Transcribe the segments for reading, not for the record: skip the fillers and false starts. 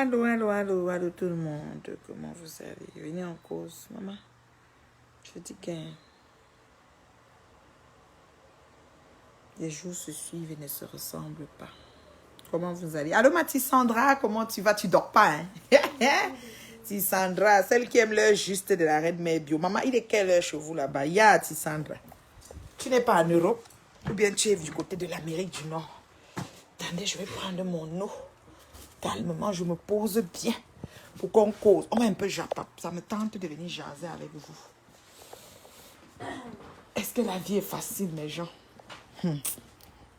Allô tout le monde. Comment vous allez? Venez en cause, maman. Je dis que les jours se suivent et ne se ressemblent pas. Comment vous allez? Allô, ma Tissandra, comment tu vas? Tu dors pas, hein? Tissandra, celle qui aime l'heure juste de la reine mère bio. Maman, il est quelle heure chez vous là-bas? Ya, Tissandra. Tu n'es pas en Europe? Ou bien tu es du côté de l'Amérique du Nord? Attendez, je vais prendre mon eau. Calmement, je me pose bien pour qu'on cause. On met un peu japap. Ça me tente de venir jaser avec vous. Est-ce que la vie est facile, mes gens?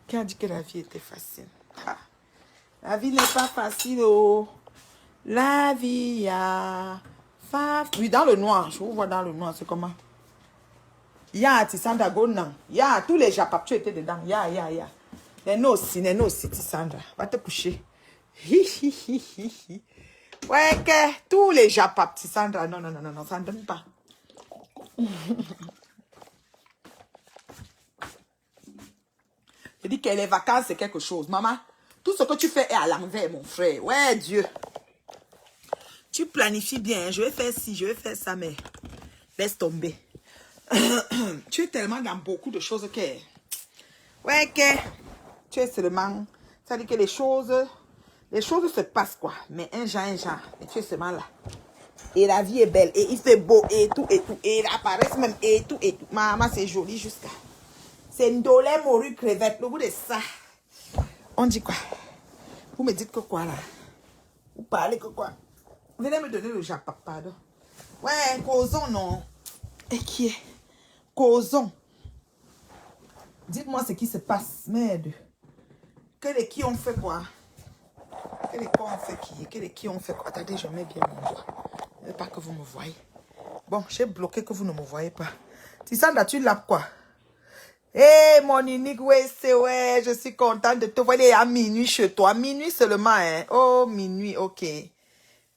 Qui a dit que la vie était facile? Ah. La vie n'est pas facile, oh. La vie a... Oui, dans le noir. Je vous vois dans le noir. C'est comment? Ya, Tissandra, go non. Ya, tous les japap, tu étais dedans. Ya. Les aussi, Tissandra. Va te coucher. Hi. Ouais, que tous les japap, Tissandra. Non, ça ne donne pas. Je dis que les vacances, c'est quelque chose. Maman, tout ce que tu fais est à l'envers, mon frère. Ouais, Dieu. Tu planifies bien. Je vais faire ci, je vais faire ça, mais laisse tomber. Tu es tellement dans beaucoup de choses que... Ouais, que... Tu es seulement... Ça dit que les choses se passent, quoi. Mais un genre. Et tu es seulement là. Et la vie est belle. Et il fait beau. Et tout. Et il apparaît même. Et tout. Maman, c'est joli jusqu'à... C'est ndolé, morue, crevette. Le goût de ça. On dit quoi? Vous me dites que quoi, là? Vous parlez que quoi? Venez me donner le japon, pardon. Ouais, causons, non. Et qui est? Causons. Dites-moi ce qui se passe, merde. Que les qui ont fait quoi? Que les quoi ont fait qui? Que les qui ont fait quoi? Attendez, je mets bien mon doigt. Je ne veux pas que vous me voyez. Bon, j'ai bloqué que vous ne me voyez pas. Tissandra, tu l'as quoi? Eh, mon unique, ouais, je suis contente de te voir. Il est à minuit chez toi. Minuit seulement, hein. Oh, minuit, ok.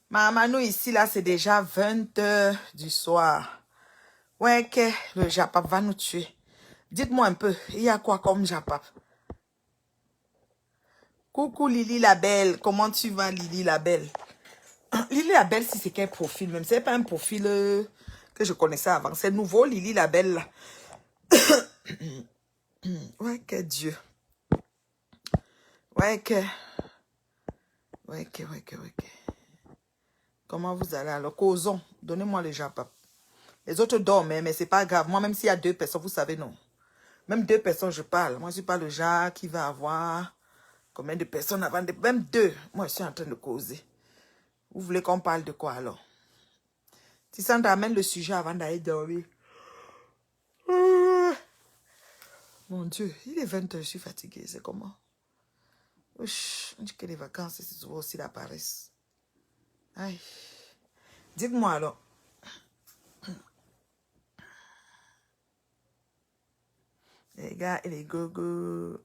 Maman, nous ici, là, c'est déjà 20 h du soir. Ouais, que le Japap va nous tuer. Dites-moi un peu, il y a quoi comme Japap? Coucou Lily la belle, comment tu vas Lily la belle? Lily la belle, si c'est quel profil même? C'est pas un profil que je connaissais avant. C'est nouveau Lily la belle là. Ouais, que Dieu. Ouais, que... Comment vous allez alors? Causons. Donnez-moi le Japap. Les autres dorment, mais c'est pas grave. Moi, même s'il y a 2 personnes, vous savez, non. Même 2 personnes, je parle. Moi, je suis pas le genre qui va avoir combien de personnes avant de... Même 2. Moi, je suis en train de causer. Vous voulez qu'on parle de quoi alors? Tissandra, amène le sujet avant d'aller dormir. Mon Dieu, il est 20 h, je suis fatiguée. C'est comment? Ouch, on dit que les vacances, c'est souvent aussi la paresse. Aïe. Dites-moi alors. Les gars et les gogo.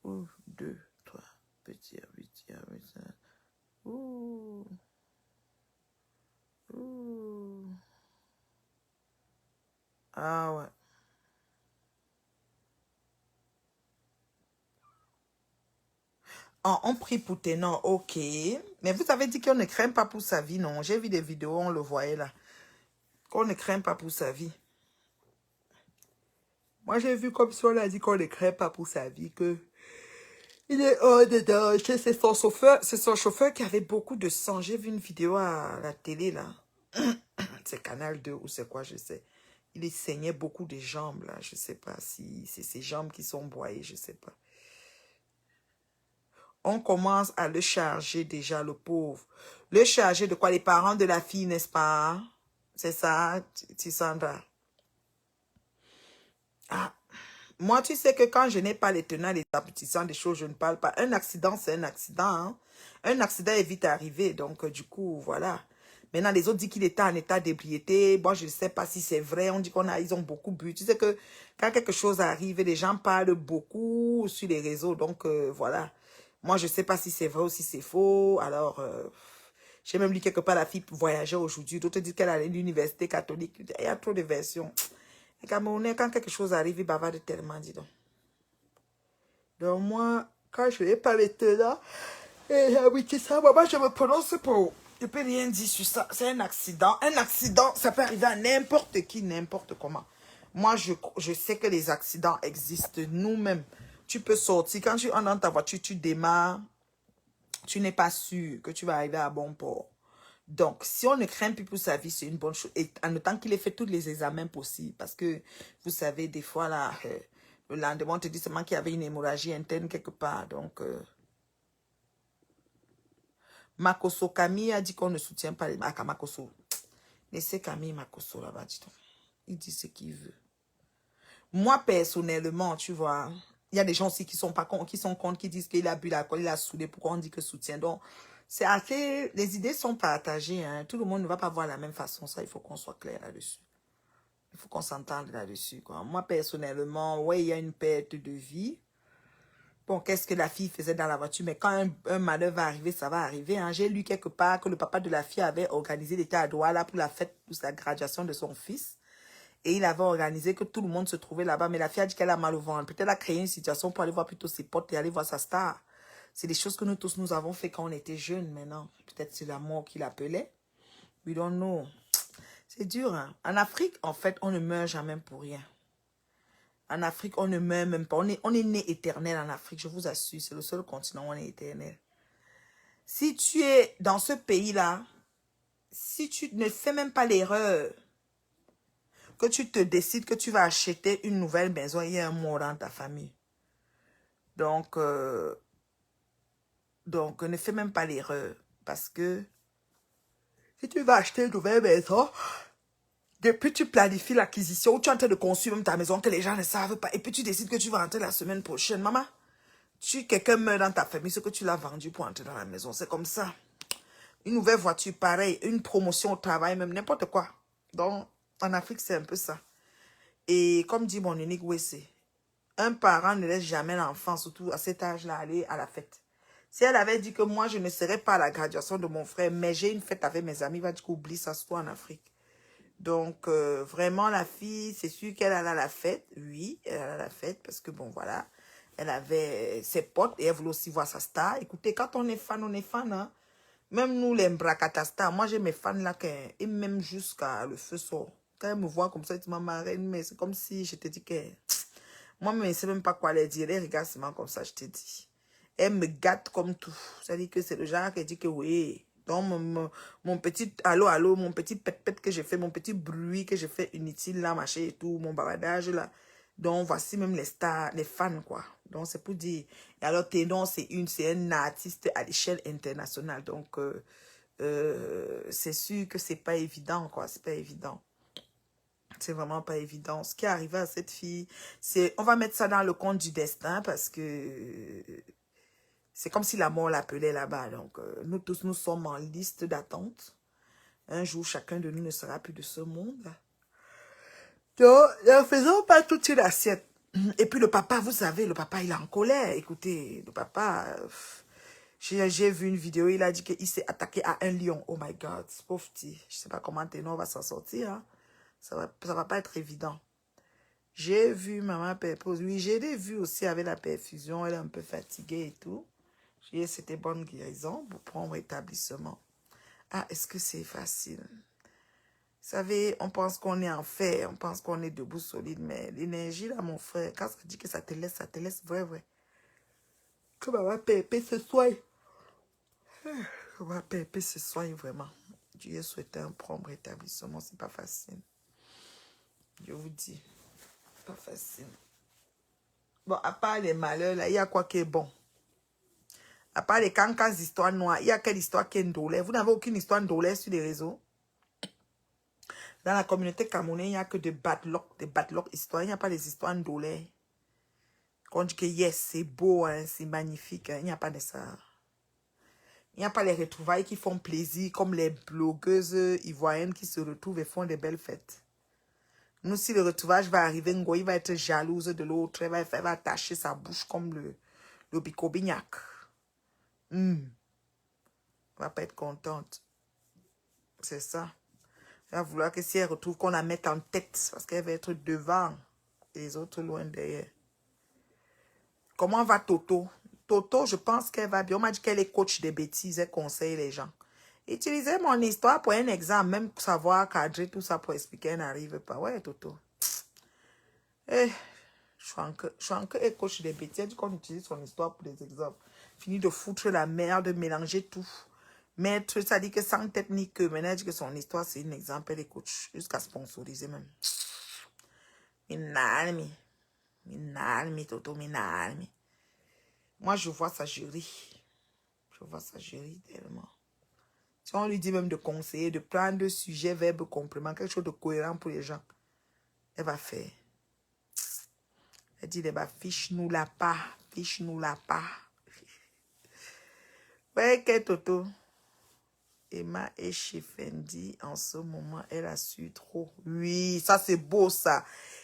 1, 2, 3. Petit, petit. Ouh. Ah ouais. Oh, on prie pour Ténor, ok. Mais vous avez dit qu'on ne craint pas pour sa vie, non? J'ai vu des vidéos, on le voyait là. Qu'on ne craint pas pour sa vie. Moi, j'ai vu comme si on a dit qu'on ne craint pas pour sa vie, que... Il est hors de danger. C'est son chauffeur qui avait beaucoup de sang. J'ai vu une vidéo à la télé, là. C'est Canal 2 ou c'est quoi, je sais. Il saignait beaucoup de jambes, là. Je sais pas si c'est ses jambes qui sont broyées, je sais pas. On commence à le charger déjà, le pauvre. Le charger de quoi? Les parents de la fille, n'est-ce pas? C'est ça, Tissandra. Ah. Moi, tu sais que quand je n'ai pas les tenants, les aboutissants des choses, je ne parle pas. Un accident, c'est un accident. Hein? Un accident est vite arrivé. Donc, du coup, voilà. Maintenant, les autres disent qu'il était en état d'ébriété. Moi, je ne sais pas si c'est vrai. On dit ils ont beaucoup bu. Tu sais que quand quelque chose arrive, les gens parlent beaucoup sur les réseaux. Donc, voilà. Moi, je ne sais pas si c'est vrai ou si c'est faux. Alors, j'ai même lu quelque part la fille voyageait aujourd'hui. D'autres disent qu'elle allait à l'université catholique. Il y a trop de versions. Les Camerounais, quand quelque chose arrive, ils bavardent tellement, dis donc. Donc moi, quand je n'ai pas maintenant, Eh, oui, c'est ça, maman, je me prononce pour... Je peux rien dire sur ça. C'est un accident. Un accident, ça peut arriver à n'importe qui, n'importe comment. Moi, je sais que les accidents existent. Nous-mêmes, tu peux sortir. Quand tu entres dans ta voiture, tu démarres. Tu n'es pas sûr que tu vas arriver à bon port. Donc, si on ne craint plus pour sa vie, c'est une bonne chose. Et en autant qu'il ait fait tous les examens possibles. Parce que, vous savez, des fois, là, le lendemain, on te dit seulement qu'il y avait une hémorragie interne quelque part. Donc, Makoso Camille a dit qu'on ne soutient pas les... Ah, Makoso. Laissez Camille Makoso là-bas, dis donc. Il dit ce qu'il veut. Moi, personnellement, tu vois, il y a des gens aussi qui sont pas qui sont contre, qui disent qu'il a bu l'alcool, il a soudé. Pourquoi on dit que soutien? Donc, c'est assez... Les idées sont partagées. Hein. Tout le monde ne va pas voir la même façon. Ça, il faut qu'on soit clair là-dessus. Il faut qu'on s'entende là-dessus. Moi, personnellement, ouais, il y a une perte de vie. Bon, qu'est-ce que la fille faisait dans la voiture? Mais quand un malheur va arriver, ça va arriver. Hein. J'ai lu quelque part que le papa de la fille avait organisé, il était à Douala pour la fête, pour la graduation de son fils. Et il avait organisé que tout le monde se trouvait là-bas. Mais la fille a dit qu'elle a mal au ventre. Peut-être elle a créé une situation pour aller voir plutôt ses potes et aller voir sa star. C'est des choses que nous tous, nous avons fait quand on était jeunes maintenant. Peut-être c'est la mort qui l'appelait. We don't know. C'est dur. Hein. En Afrique, en fait, on ne meurt jamais pour rien. En Afrique, on ne meurt même pas. On est né éternel en Afrique, je vous assure. C'est le seul continent où on est éternel. Si tu es dans ce pays-là, si tu ne fais même pas l'erreur que tu te décides que tu vas acheter une nouvelle maison, il y a un mort dans ta famille. Donc, ne fais même pas l'erreur. Parce que si tu vas acheter une nouvelle maison, depuis tu planifies l'acquisition, ou tu es en train de construire même ta maison que les gens ne savent pas, et puis tu décides que tu vas rentrer la semaine prochaine. Maman, quelqu'un meurt dans ta famille, ce que tu l'as vendu pour entrer dans la maison. C'est comme ça. Une nouvelle voiture, pareil. Une promotion au travail, même n'importe quoi. Donc, en Afrique, c'est un peu ça. Et comme dit mon unique Wessé, un parent ne laisse jamais l'enfant, surtout à cet âge-là, aller à la fête. Si elle avait dit que moi, je ne serais pas à la graduation de mon frère, mais j'ai une fête avec mes amis, il va dire qu'oublie ça, c'est toi en Afrique. Donc, vraiment, la fille, c'est sûr qu'elle allait à la fête. Oui, elle allait à la fête parce que, bon, voilà. Elle avait ses potes et elle voulait aussi voir sa star. Écoutez, quand on est fan, hein. Même nous, les Mbrakata, moi, j'ai mes fans là, et même jusqu'à le feu sort. Quand elle me voit comme ça, elle dit, ma marraine, mais c'est comme si je te dis que... Moi, je ne sais même pas quoi leur dire. Elle regarde seulement comme ça, je te dis. Elle me gâte comme tout. C'est-à-dire que c'est le genre qui dit que oui. Donc, mon petit allô, mon petit pet-pet que j'ai fait, mon petit bruit que j'ai fait inutile là, machin et tout, mon bavardage là. Donc, voici même les stars, les fans, quoi. Donc, c'est pour dire. Et alors, Ténon, c'est un artiste à l'échelle internationale. Donc, c'est sûr que c'est pas évident, quoi. C'est pas évident. C'est vraiment pas évident. Ce qui est arrivé à cette fille, c'est... On va mettre ça dans le compte du destin parce que c'est comme si la mort l'appelait là-bas. Donc, nous tous, nous sommes en liste d'attente. Un jour, chacun de nous ne sera plus de ce monde. Donc, ne faisons pas toute une assiette. Et puis le papa, vous savez, le papa, il est en colère. Écoutez, le papa... J'ai vu une vidéo, il a dit qu'il s'est attaqué à un lion. Oh my God, ce pauvre petit. Je ne sais pas comment Ténon va s'en sortir. Hein. Ça va pas être évident. J'ai vu maman Perpose. Oui, j'ai vu aussi avec la perfusion. Elle est un peu fatiguée et tout. J'ai dit c'était bonne guérison pour prendre établissement. Ah, est-ce que c'est facile? Vous savez, on pense qu'on est en fer. On pense qu'on est debout solide. Mais l'énergie là, mon frère, quand ça dit que ça te laisse vrai. Que maman Perpé se soigne. Que maman Perpé se soigne vraiment. Dieu souhaite un prompt rétablissement. C'est pas facile. Je vous dis. Pas facile. Bon, à part les malheurs, là, il y a quoi qui est bon? À part les cancans histoires noires, il y a quelle histoire qui est ndolée? Vous n'avez aucune histoire ndolée sur les réseaux? Dans la communauté camerounaise, il n'y a que des bad luck histoires. Il n'y a pas les histoires ndolées. Quand on dit que yes, c'est beau, hein, c'est magnifique. Hein, il n'y a pas de ça. Il n'y a pas les retrouvailles qui font plaisir, comme les blogueuses ivoiriennes qui se retrouvent et font des belles fêtes. Nous, si le retrouvage va arriver, Ngoï va être jalouse de l'autre. Elle va attacher sa bouche comme le bicobignac. Elle va pas être contente. C'est ça. Elle va vouloir que si elle retrouve qu'on la mette en tête, parce qu'elle va être devant et les autres loin derrière. Comment va Toto? Toto, je pense qu'elle va bien. On m'a dit qu'elle est coach de bêtises, elle conseille les gens. Utilisez mon histoire pour un exemple, même savoir cadrer tout ça pour expliquer, elle n'arrive pas. Ouais, Toto. Eh, Chouanke est coach de bêtises. Elle dit qu'on utilise son histoire pour des exemples. Fini de foutre la merde, de mélanger tout. Maître, ça dit que sans tête ni queue. Maintenant, elle dit que son histoire, c'est un exemple, elle est coach. Jusqu'à sponsoriser même. Minalmi. Minalmi, Toto, minalmi. Moi, je vois sa jury. Je vois sa jury tellement. Si on lui dit même de conseiller, de prendre de sujets, verbes, compléments, quelque chose de cohérent pour les gens, elle va faire. Elle dit, fiche-nous la pas, fiche-nous la pas. Ouais, que Toto. Emma est chez Fendi en ce moment, elle a su trop. Oui, ça c'est beau ça.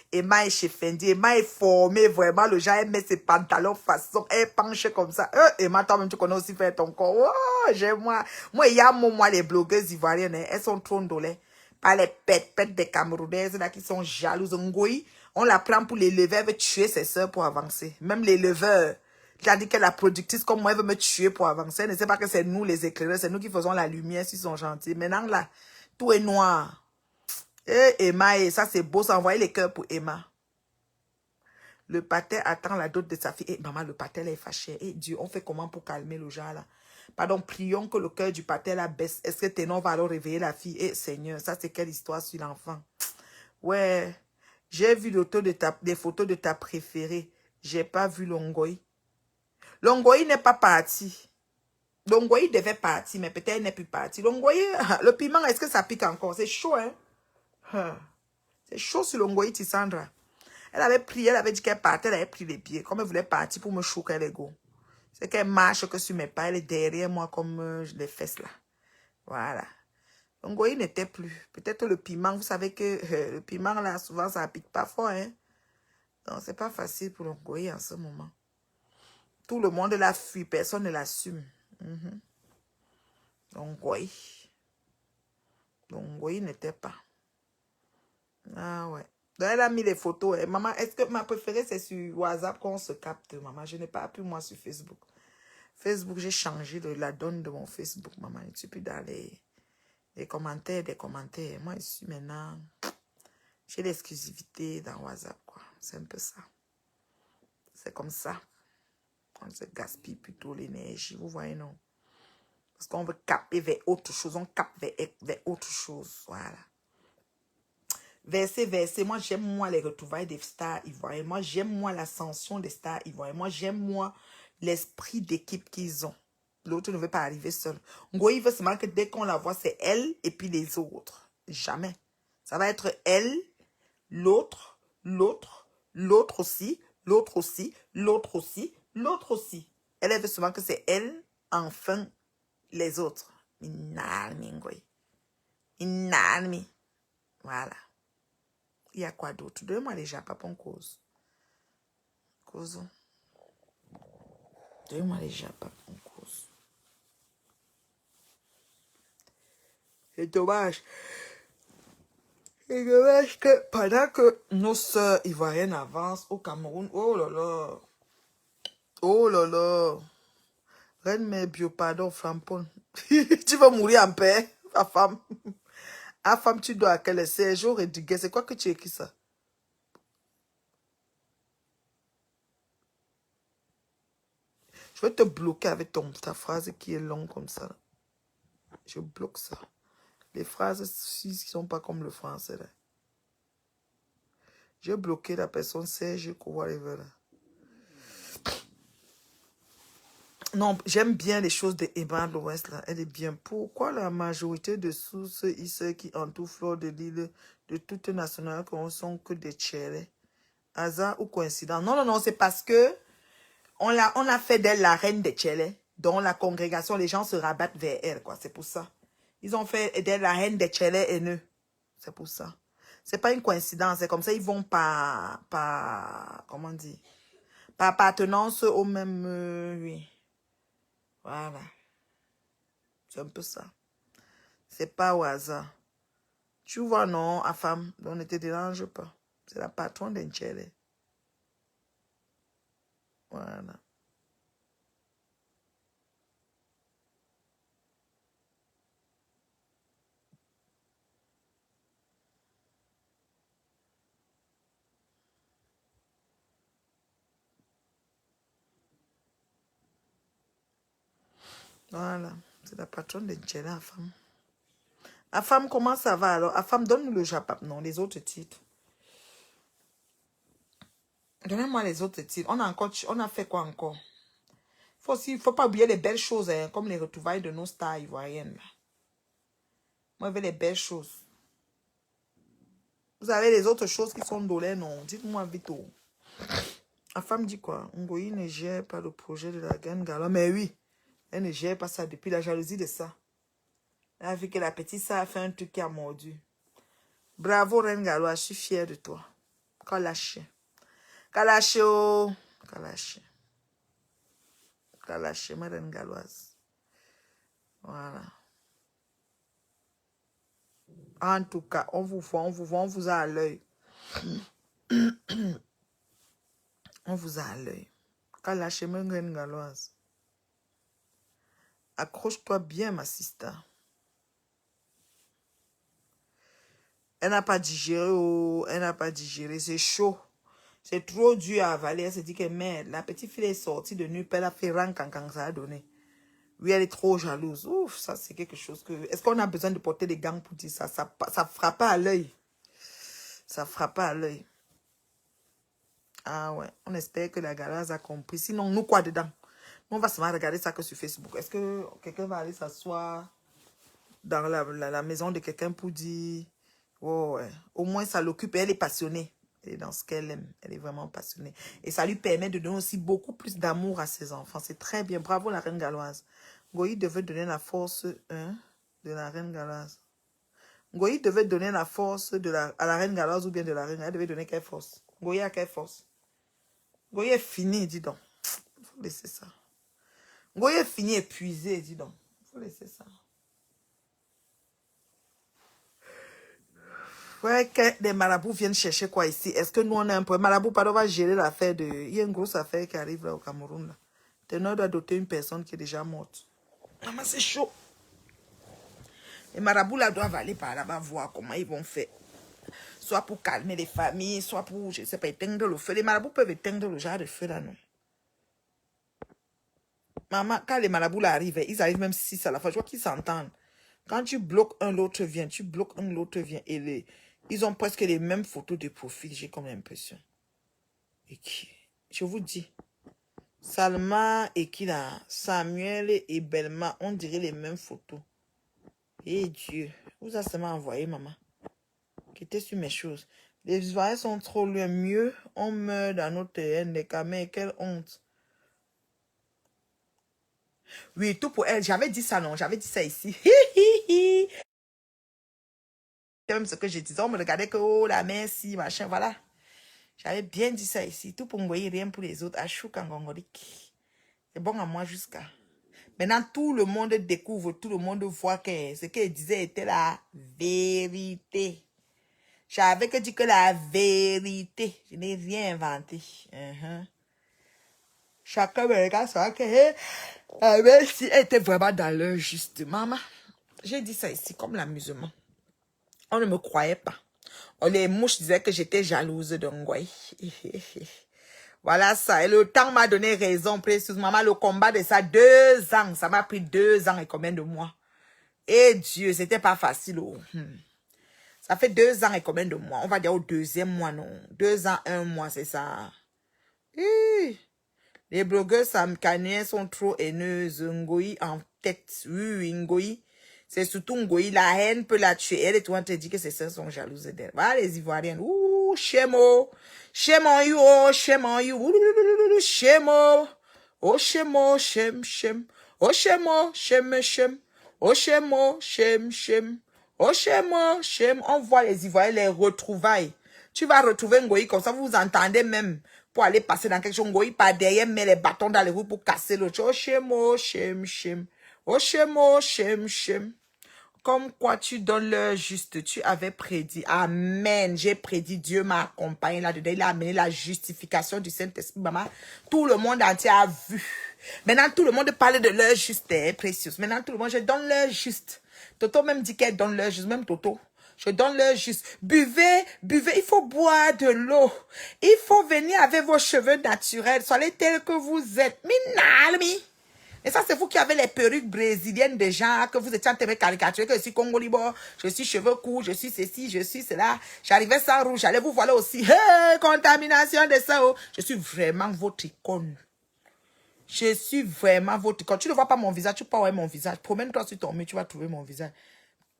Emma est chez Fendi, Emma est formée vraiment, le genre elle met ses pantalons façon, elle penche comme ça. Emma, toi-même tu connais aussi faire ton corps. Oh, j'aime moi. Moi, il y a moi les blogueuses ivoiriennes, hein, elles sont trop ndolées. Pas les pètes des Camerounaises là qui sont jalouses. Ngoï, on la prend pour les lever, elle veut tuer ses soeurs pour avancer. Même les leveurs. J'ai dit que la productrice comme moi, elle veut me tuer pour avancer. Elle ne sait pas que c'est nous les éclaireurs, c'est nous qui faisons la lumière s'ils sont gentils. Maintenant là, tout est noir. Et Emma, et ça c'est beau, ça envoyer les cœurs pour Emma. Le pater attend la dot de sa fille. Et maman, le pater là est fâché. Et Dieu, on fait comment pour calmer le genre là? Pardon, prions que le cœur du pater là baisse. Est-ce que Ténon va alors réveiller la fille? Eh Seigneur, ça c'est quelle histoire sur l'enfant? Ouais, j'ai vu des photos de ta préférée. J'ai pas vu Longoï. Longoï n'est pas parti. Longoï devait partir, mais peut-être elle n'est plus partie. Longoï, le piment, est-ce que ça pique encore? C'est chaud, hein? C'est chaud sur Longoï, Tissandra. Elle avait pris, elle avait dit qu'elle partait, elle avait pris les pieds. Comme elle voulait partir pour me choquer les go. C'est qu'elle marche que sur mes pas, elle est derrière moi comme les fesses là. Voilà. Longoï n'était plus. Peut-être le piment, vous savez que le piment là, souvent ça pique pas fort, hein? Donc c'est pas facile pour Longoï en ce moment. Tout le monde la fuit, personne ne l'assume. Longoï. Longoï n'était pas. Ah ouais. Donc, elle a mis les photos. Et maman, est-ce que ma préférée, c'est sur WhatsApp qu'on se capte, maman? Je n'ai pas appris moi sur Facebook. Facebook, j'ai changé la donne de mon Facebook, maman. Je ne suis plus dans les commentaires, des commentaires. Moi, je suis maintenant... J'ai l'exclusivité dans WhatsApp, quoi. C'est un peu ça. C'est comme ça. On se gaspille plutôt l'énergie, vous voyez, non? Parce qu'on veut capter vers autre chose. On capte vers autre chose. Voilà. Verser. Moi, j'aime moi les retrouvailles des stars ivoiriens. Moi, j'aime moi l'ascension des stars ivoiriens. Moi, j'aime moi l'esprit d'équipe qu'ils ont. L'autre ne veut pas arriver seul. Ngoï veut seulement que dès qu'on la voit, c'est elle et puis les autres. Jamais. Ça va être elle, l'autre, l'autre aussi, l'autre aussi, l'autre aussi, l'autre aussi. Elle veut seulement que c'est elle, enfin, les autres. Inalmi, Ngoï. Inalmi. Voilà. Il y a quoi d'autre? Donne-moi les japas pour cause. Cause. Donne-moi les japas pour cause. C'est dommage. C'est dommage que pendant que nos sœurs ivoiriennes avancent au Cameroun, oh là là. Oh là là. Reine mère bio, pardon, frampon. Tu vas mourir en paix, ta femme. Ah, femme, tu dois à quel Sergio Rediguez. C'est quoi que tu écris ça? Je vais te bloquer avec ta phrase qui est longue comme ça. Je bloque ça. Les phrases ci ne sont pas comme le français. Là. J'ai bloqué la personne Serge whatever. Là. Non, j'aime bien les choses de Emma de l'Ouest. Elle est bien. Pourquoi la majorité de ceux ici qui entourent Fleur de l'île de toute nationale ne sont que des tchérés? Hasard ou coïncidence? Non, non, non, c'est parce que on a fait d'elle la reine des tchérés. Dans la congrégation, les gens se rabattent vers elle. C'est pour ça. Ils ont fait d'elle la reine des tchérés haineux. C'est pour ça. C'est pas une coïncidence. C'est comme ça, ils vont comment dire, par appartenance au même, oui. Voilà. C'est un peu ça. C'est pas au hasard. Tu vois, non, à femme, on ne te dérange pas. C'est la patronne d'un tchèle. Voilà. Voilà. C'est la patronne de Nchela, la femme. La femme, comment ça va alors? La femme, donne-nous le Japap. Non, les autres titres. Donnez-moi les autres titres. On a fait quoi encore? Il faut pas oublier les belles choses, hein, comme les retrouvailles de nos stars ivoiriennes. Là. Moi, je veux les belles choses. Vous avez les autres choses qui sont dolées, non? Dites-moi vite. Oh. La femme dit quoi? Ngoï ne gère pas le projet de la Reine Galoise. Mais oui, elle ne gère pas ça depuis la jalousie de ça. Elle a vu que la petite ça a fait un truc qui a mordu. Bravo, Reine Galoise, je suis fière de toi. Kalache. Kalache, oh. Kalache. Kalache, ma Reine Galoise. Voilà. En tout cas, on vous voit, on vous a à l'œil. On vous a à l'œil. Kalache, ma Reine Galoise. Accroche-toi bien, ma sister. Elle n'a pas digéré, oh, elle n'a pas digéré, c'est chaud. C'est trop dur à avaler. Elle se dit que merde, la petite fille est sortie de nulle part, elle a fait rang quand ça a donné. Oui, elle est trop jalouse. Ouf, ça c'est quelque chose que... Est-ce qu'on a besoin de porter des gants pour dire ça? Ça frappe pas à l'œil. Ça frappe pas à l'œil. Ah ouais, on espère que la Galoise a compris. Sinon, nous quoi dedans? On va seulement regarder ça que sur Facebook. Est-ce que quelqu'un va aller s'asseoir dans la maison de quelqu'un pour dire... Oh, ouais. Au moins, ça l'occupe. Elle est passionnée. Elle est dans ce qu'elle aime. Elle est vraiment passionnée. Et ça lui permet de donner aussi beaucoup plus d'amour à ses enfants. C'est très bien. Bravo, la Reine Galoise. Ngoï devait donner la force de la Reine Galoise. Ngoï devait donner la force à la Reine Galoise ou bien de la Reine. Elle devait donner quelle force? Ngoï a quelle force? Ngoï est fini, dis donc. Il faut laisser ça. Ngoï est fini, épuisé, dis donc. Il faut laisser ça. Ouais, que des marabouts viennent chercher quoi ici? Est-ce que nous, on a un problème? Marabout, pardon, va gérer l'affaire de... Il y a une grosse affaire qui arrive là au Cameroun. Là. Tenor doit doter une personne qui est déjà morte. Maman, c'est chaud. Les marabouts là doivent aller par là-bas voir comment ils vont faire. Soit pour calmer les familles, soit pour, je ne sais pas, éteindre le feu. Les marabouts peuvent éteindre le genre de feu là, non? Maman, quand les marabouts là arrivent, ils arrivent même 6 à la fois. Je vois qu'ils s'entendent. Quand tu bloques un, l'autre vient. Tu bloques un, l'autre vient. Et ils ont presque les mêmes photos de profil, j'ai comme l'impression. Et qui, je vous dis, Salma et qui là, Samuel et Belma, on dirait les mêmes photos. Et Dieu, vous a seulement envoyé, maman. Qui était sur mes choses. Les visuels sont trop loin. Mieux, on meurt dans notre NDK. Mais quelle honte. Oui, tout pour elle. J'avais dit ça, non? J'avais dit ça ici. C'est même ce que je disais. On me regardait que, oh, la merci, machin, voilà. J'avais bien dit ça ici. Tout pour me voyer, rien pour les autres. Achou kangongorik. C'est bon à moi jusqu'à. Maintenant, tout le monde découvre, tout le monde voit que ce qu'elle disait était la vérité. J'avais que dit que la vérité. Je n'ai rien inventé. Chacun me regarde, ça que même si elle était vraiment dans l'heure juste. Maman, j'ai dit ça ici comme l'amusement. On ne me croyait pas. Les mouches disaient que j'étais jalouse de Ngoï. Voilà ça. Et le temps m'a donné raison, précieuse maman. Le combat de ça, 2 ans. Ça m'a pris 2 ans et combien de mois? Et Dieu, c'était pas facile. Oh. Ça fait 2 ans et combien de mois? On va dire au 2e mois, non? 2 ans, 1 mois, c'est ça. Les blogueurs samkaniens sont trop haineuses. Ngoï en tête. Oui, Ngoï. C'est surtout Ngoï. La haine peut la tuer. Elle et toi, on te dit que ses sœurs sont jalouses d'elle. Voilà les Ivoiriennes. Ouh, shemo. Shame on you, oh, shame on you. Ouh, shemo. Oh, shemo, shem, shem. Oh, shemo, shem, shem. Oh, shemo, shem, shem. Oh, shemo, shem. On voit les Ivoiriens, les retrouvailles. Tu vas retrouver Ngoï comme ça, vous vous entendez même. Pour aller passer dans quelque chose, Ngoï par derrière, met les bâtons dans les roues pour casser l'autre chose. Oh, shemo, shem, shem. Oh, shemo, shem, shem. Comme quoi tu donnes l'heure juste, tu avais prédit. Amen. J'ai prédit, Dieu m'a accompagné là-dedans. Il a amené la justification du Saint-Esprit, maman. Tout le monde entier a vu. Maintenant, tout le monde parle de l'heure juste, précieuse. Maintenant, tout le monde, je donne l'heure juste. Toto même dit qu'elle donne l'heure juste, même Toto. Je donne l'heure juste. Buvez, buvez. Il faut boire de l'eau. Il faut venir avec vos cheveux naturels. Soyez tels que vous êtes. Minalmi. Et ça, c'est vous qui avez les perruques brésiliennes des gens que vous étiez en train de caricaturer, que je suis Congo libre, je suis cheveux courts, je suis ceci, je suis cela. J'arrivais sans rouge, j'allais vous voir aussi. Hey, contamination de ça. Oh. Je suis vraiment votre icône. Je suis vraiment votre icône. Tu ne vois pas mon visage, tu peux pas voir mon visage. Promène-toi sur ton mur, tu vas trouver mon visage.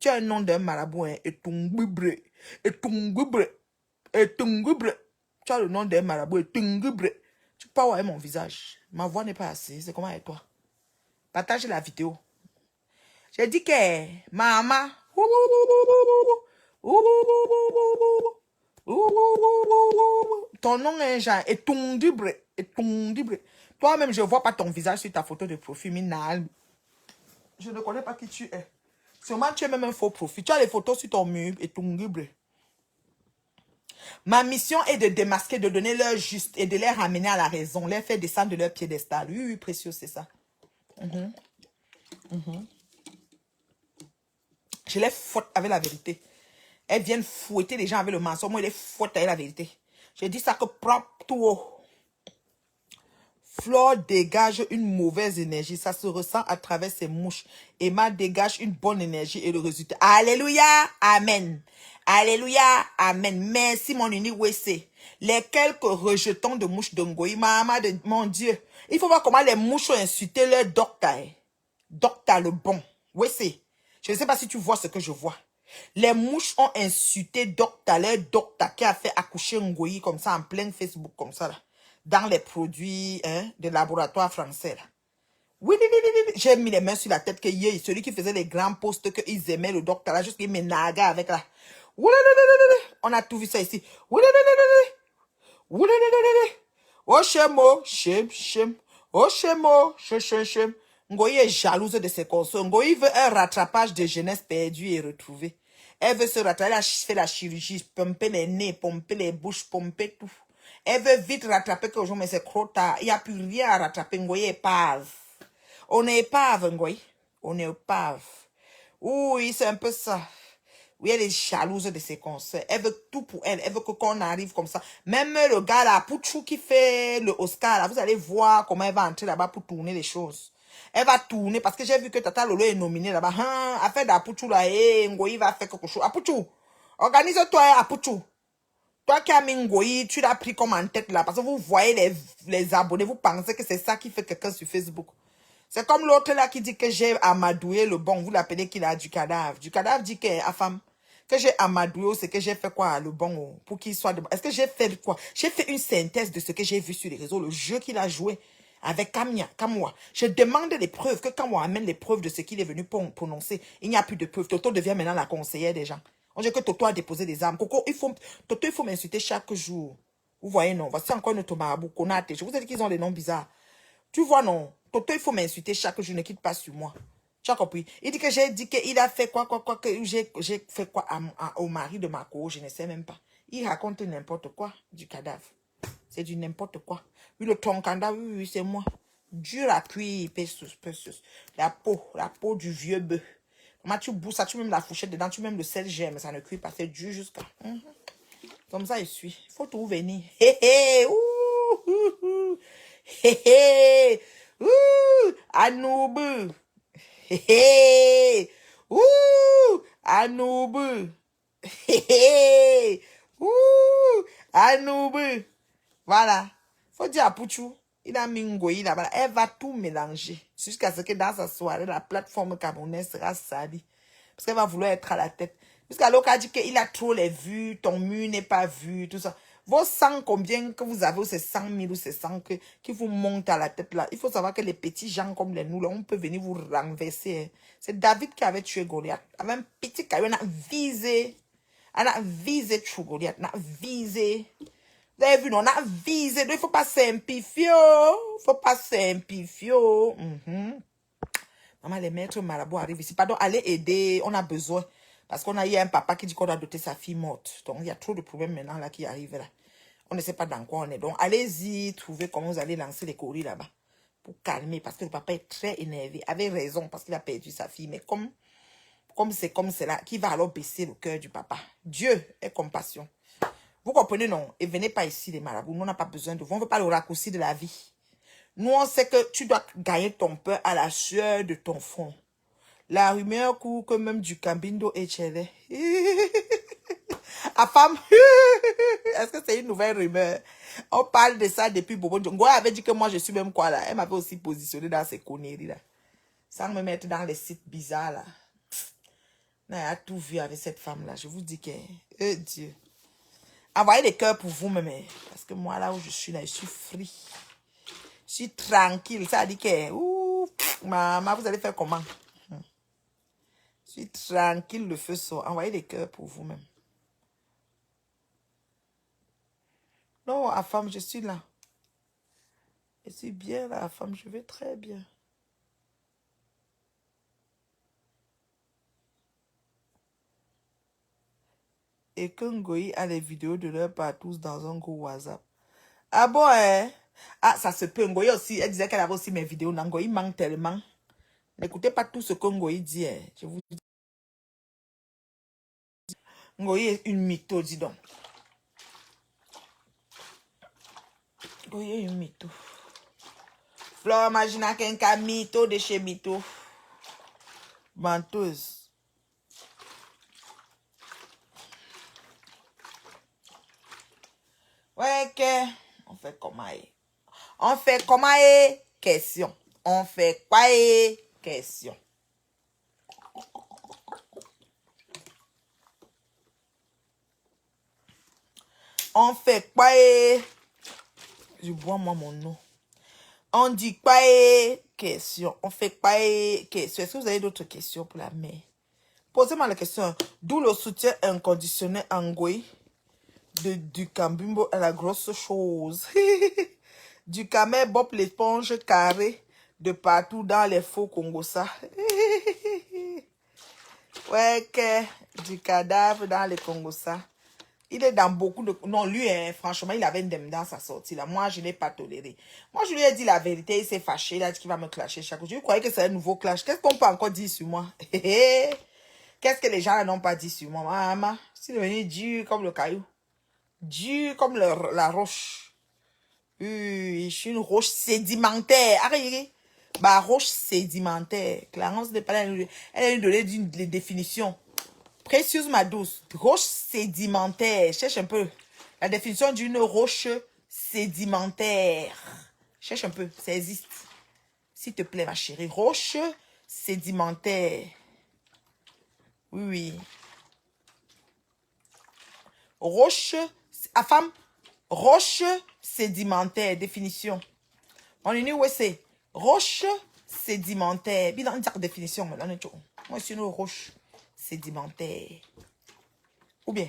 Tu as un nom d'un marabout, hein, Etungubre, Etungubre, Etungubre. Tu as le nom d'un marabout, Etungubre. Tu peux pas voir mon visage. Ma voix n'est pas assez. C'est comment avec toi? Partage la vidéo. J'ai dit que maman, ton nom est genre Etungubre, Etungubre. Toi-même, je ne vois pas ton visage sur ta photo de profil, Minal. Je ne connais pas qui tu es. Sûrement, tu es même un faux profil. Tu as les photos sur ton mur, Etungubre. Ma mission est de démasquer, de donner leur juste et de les ramener à la raison, les faire descendre de leur piédestal. Oui, oui, précieux, c'est ça. Je les fouette avec la vérité. Elles viennent fouetter les gens avec le mensonge. Moi, je les fouette avec la vérité. Je dis ça que propre tout haut. Flore dégage une mauvaise énergie. Ça se ressent à travers ses mouches. Emma dégage une bonne énergie et le résultat. Alléluia. Amen. Alléluia. Amen. Merci mon unique WC. Les quelques rejetons de mouches de Ngoï. Maman de mon Dieu. Il faut voir comment les mouches ont insulté leur docteur. Docteur le bon. WC. Je ne sais pas si tu vois ce que je vois. Les mouches ont insulté docteur. Leur docteur qui a fait accoucher Ngoï comme ça en plein Facebook comme ça là. Dans les produits hein, de laboratoire français. Là. Oui, oui, oui, oui, oui. J'ai mis les mains sur la tête que hier, celui qui faisait les grands posts qu'ils aimaient, le docteur, là, juste qu'il me naga avec là. Oui, oui, oui, oui, oui. On a tout vu ça ici. Oui, oui, oui, oui, oui. Oui, oui, oui, oui, oui. Oh, chemo, chem. Oh, chemo, chem. Ngoyi est jalouse de ses consoeurs. Ngoyi veut un rattrapage de jeunesse perdue et retrouvée. Elle veut se rattraper, elle a fait la chirurgie, pomper les nez, pomper les bouches, pomper tout. Elle veut vite rattraper que aujourd'hui, mais c'est trop tard. Il n'y a plus rien à rattraper. Ngoyi est pave. On est épave, Ngoyi. On est épave. Oui, c'est un peu ça. Oui, elle est jalouse de ses concerts. Elle veut tout pour elle. Elle veut que qu'on arrive comme ça. Même le gars là, Pouchou qui fait le Oscar là, vous allez voir comment elle va entrer là-bas pour tourner les choses. Elle va tourner parce que j'ai vu que Tata Lolo est nominé là-bas. Hein, affaire d'Apouchou là, Ngoyi va faire quelque chose. Apouchou, organise-toi, Apouchou. Toi qui as mis Ngoyi, tu l'as pris comme en tête là. Parce que vous voyez les abonnés, vous pensez que c'est ça qui fait quelqu'un sur Facebook. C'est comme l'autre là qui dit que j'ai amadoué le bon. Vous l'appelez qu'il a du cadavre. Du cadavre dit que, à femme, que j'ai amadoué, c'est que j'ai fait quoi le bon pour qu'il soit de... Est-ce que j'ai fait quoi? J'ai fait une synthèse de ce que j'ai vu sur les réseaux, le jeu qu'il a joué avec Kamwa. Je demande les preuves, que Kamwa amène les preuves de ce qu'il est venu prononcer. Il n'y a plus de preuves. Toto devient maintenant la conseillère des gens. On dirait que Toto a déposé des armes. Toto, il faut m'insulter chaque jour. Vous voyez, non? Voici encore notre marabout, Konate. Je vous ai dit qu'ils ont des noms bizarres. Tu vois, non? Toto, il faut m'insulter chaque jour, ne quitte pas sur moi. Tu as compris? Il dit que j'ai dit qu'il a fait quoi, que j'ai fait quoi au mari de ma co, je ne sais même pas. Il raconte n'importe quoi du cadavre. C'est du n'importe quoi. Oui, le tonkanda, oui, c'est moi. Dur à cuire, pessus. La peau du vieux bœuf. Comment tu bouges ça, tu mets la fourchette dedans, tu mets le sel germe, ça ne cuit pas, c'est dur jusqu'à... Comme ça, il suit. Il faut tout venir. Hé, hé, ouh, hé, hé, ouh, Anoub. Hé, hé, ouh, Anoub. Hé, hé, ouh, Anoub. Voilà. Faut dire à Pouchou, il a mis Ngoyi là-bas. Elle va tout mélanger. Jusqu'à ce que dans sa soirée, la plateforme camerounaise sera salie. Parce qu'elle va vouloir être à la tête. Jusqu'à l'autre a dit qu'il a trop les vues, ton mur n'est pas vu, tout ça. Vos 100, combien que vous avez, c'est 100 000 ou c'est 100 qui vous montent à la tête là. Il faut savoir que les petits gens comme les nous, là, on peut venir vous renverser. C'est David qui avait tué Goliath. Avec un petit caillou, on a visé. On a visé tuer Goliath. On a visé. Vous avez vu, non, on a visé. Il ne faut pas simplifier. Il ne faut pas simplifier. Maman, les maîtres marabouts arrivent ici. Pardon, allez aider. On a besoin. Parce qu'on a eu un papa qui dit qu'on a doté sa fille morte. Donc, il y a trop de problèmes maintenant là qui arrivent là. On ne sait pas dans quoi on est. Donc, allez-y, trouvez comment vous allez lancer les courriers là-bas. Pour calmer. Parce que le papa est très énervé. Avec raison, parce qu'il a perdu sa fille. Mais comme c'est comme cela, qui va alors baisser le cœur du papa? Dieu est compassion. Vous comprenez, non? Et venez pas ici, les marabouts. Nous, on n'a pas besoin de vous. On ne veut pas le raccourci de la vie. Nous, on sait que tu dois gagner ton pain à la sueur de ton front. La rumeur court que même du Cambindo est chéri. À femme, est-ce que c'est une nouvelle rumeur? On parle de ça depuis Bobo. Ngoya avait dit que moi je suis même quoi là. Elle m'avait aussi positionné dans ces conneries là. Sans me mettre dans les sites bizarres là. Non, elle a tout vu avec cette femme là. Je vous dis que, Dieu. Envoyez des cœurs pour vous-même. Parce que moi là où je suis là, je suis free. Je suis tranquille. Ça dit que, ouh, maman, vous allez faire comment? Je suis tranquille, le feu sort. Envoyez des cœurs pour vous-même. Non, à femme, je suis là. Je suis bien là, à femme, je vais très bien. Et que Ngoï a les vidéos de leurs partous dans un gros WhatsApp. Ah bon, hein? Ah, ça se peut. Ngoï aussi, elle disait qu'elle avait aussi mes vidéos. Ngoï manque tellement. N'écoutez pas tout ce que Ngoï dit. Hein. Je vous dis. Ngoï est une mytho, dis donc. Ngoï est une mytho. Flore, imagine qu'un mytho de chez mytho. Menteuse. Ouais, que. On fait comment? On fait comment? Question. On fait quoi? Question. On fait quoi? Je bois moi mon nom. On dit quoi? Question. On fait quoi? Question. Est-ce que vous avez d'autres questions pour la mère? Posez-moi la question. D'où le soutien inconditionnel en Ngoï du Cambimbo à la grosse chose. Du Camer Bob l'éponge carrée de partout dans les faux Congossa. Ouais, que du cadavre dans les Congossa. Il est dans beaucoup de... Non, lui, hein, franchement, il avait une dème dans sa sortie. Là. Moi, je ne l'ai pas toléré. Moi, je lui ai dit la vérité. Il s'est fâché. Il a dit qu'il va me clasher chaque jour. Je croyais que c'est un nouveau clash. Qu'est-ce qu'on peut encore dire sur moi? Qu'est-ce que les gens n'ont pas dit sur moi? Maman, je suis devenu dur comme le caillou. Dur comme la roche. Je suis une roche sédimentaire. Arrêtez. Bah, roche sédimentaire. Clarence n'est pas là. Elle a donné une définition. Précieuse ma douce. Roche sédimentaire. Cherche un peu. La définition d'une roche sédimentaire. Cherche un peu. Ça existe. S'il te plaît, ma chérie. Roche sédimentaire. Oui, oui. Roche. À femme. Roche sédimentaire. Définition. On est où c'est? Roche sédimentaire. Bien, on définition. Moi, je suis une roche sédimentaire. Ou bien.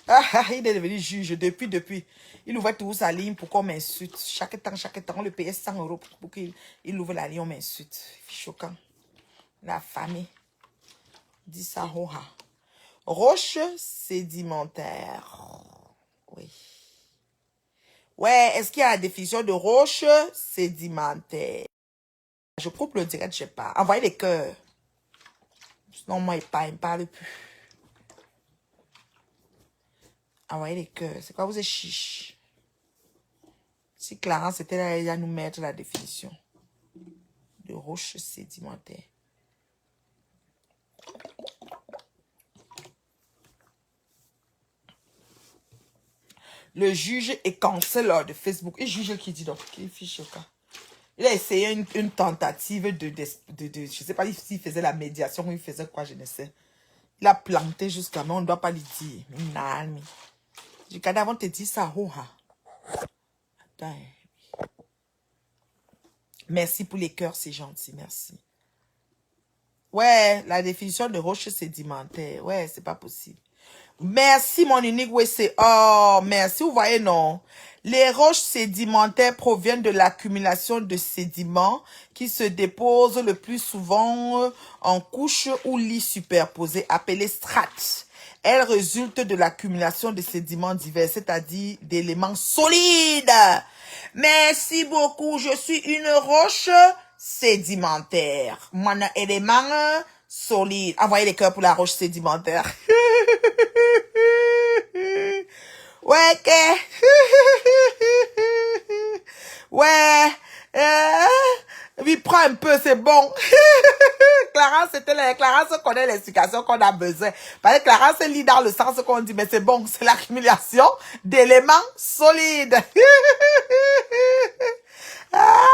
Ah, il est devenu juge depuis. Il ouvre toujours sa ligne pour qu'on m'insulte. Chaque temps, on le payait 100 € pour qu'il ouvre la ligne, on m'insulte. Choquant. La famille. Dis ça, roha. Roche sédimentaire. Oui. Ouais, est-ce qu'il y a la définition de roche sédimentaire? Je coupe le direct, je sais pas. Envoyez les cœurs. Sinon, moi, il me parle plus. Envoyez les cœurs. C'est quoi, vous êtes chiche? Si Clarence était là, elle va nous mettre la définition de roche sédimentaire. Le juge est cancelleur de Facebook. Et juge qui dit donc, qu'il fiche au cas. Il a essayé une tentative je ne sais pas s'il faisait la médiation ou il faisait quoi, je ne sais. Il a planté jusqu'à mais on ne doit pas lui dire. Du cadavre, on te dit ça, roha. Attends. Merci pour les cœurs, c'est gentil, merci. Ouais, la définition de roche sédimentaire. Ouais, c'est pas possible. Merci, mon unique WC. Oh, merci. Vous voyez, non? Les roches sédimentaires proviennent de l'accumulation de sédiments qui se déposent le plus souvent en couches ou lits superposés, appelés strates. Elles résultent de l'accumulation de sédiments divers, c'est-à-dire d'éléments solides. Merci beaucoup. Je suis une roche sédimentaire. Mon élément solide. Envoyez les cœurs pour la roche sédimentaire. Ouais, que... Ouais. Oui, prends un peu, c'est bon. Clarence, Clarence connaît l'explication qu'on a besoin. Parce que Clarence lit dans le sens qu'on dit, mais c'est bon, c'est l'accumulation d'éléments solides. Ah,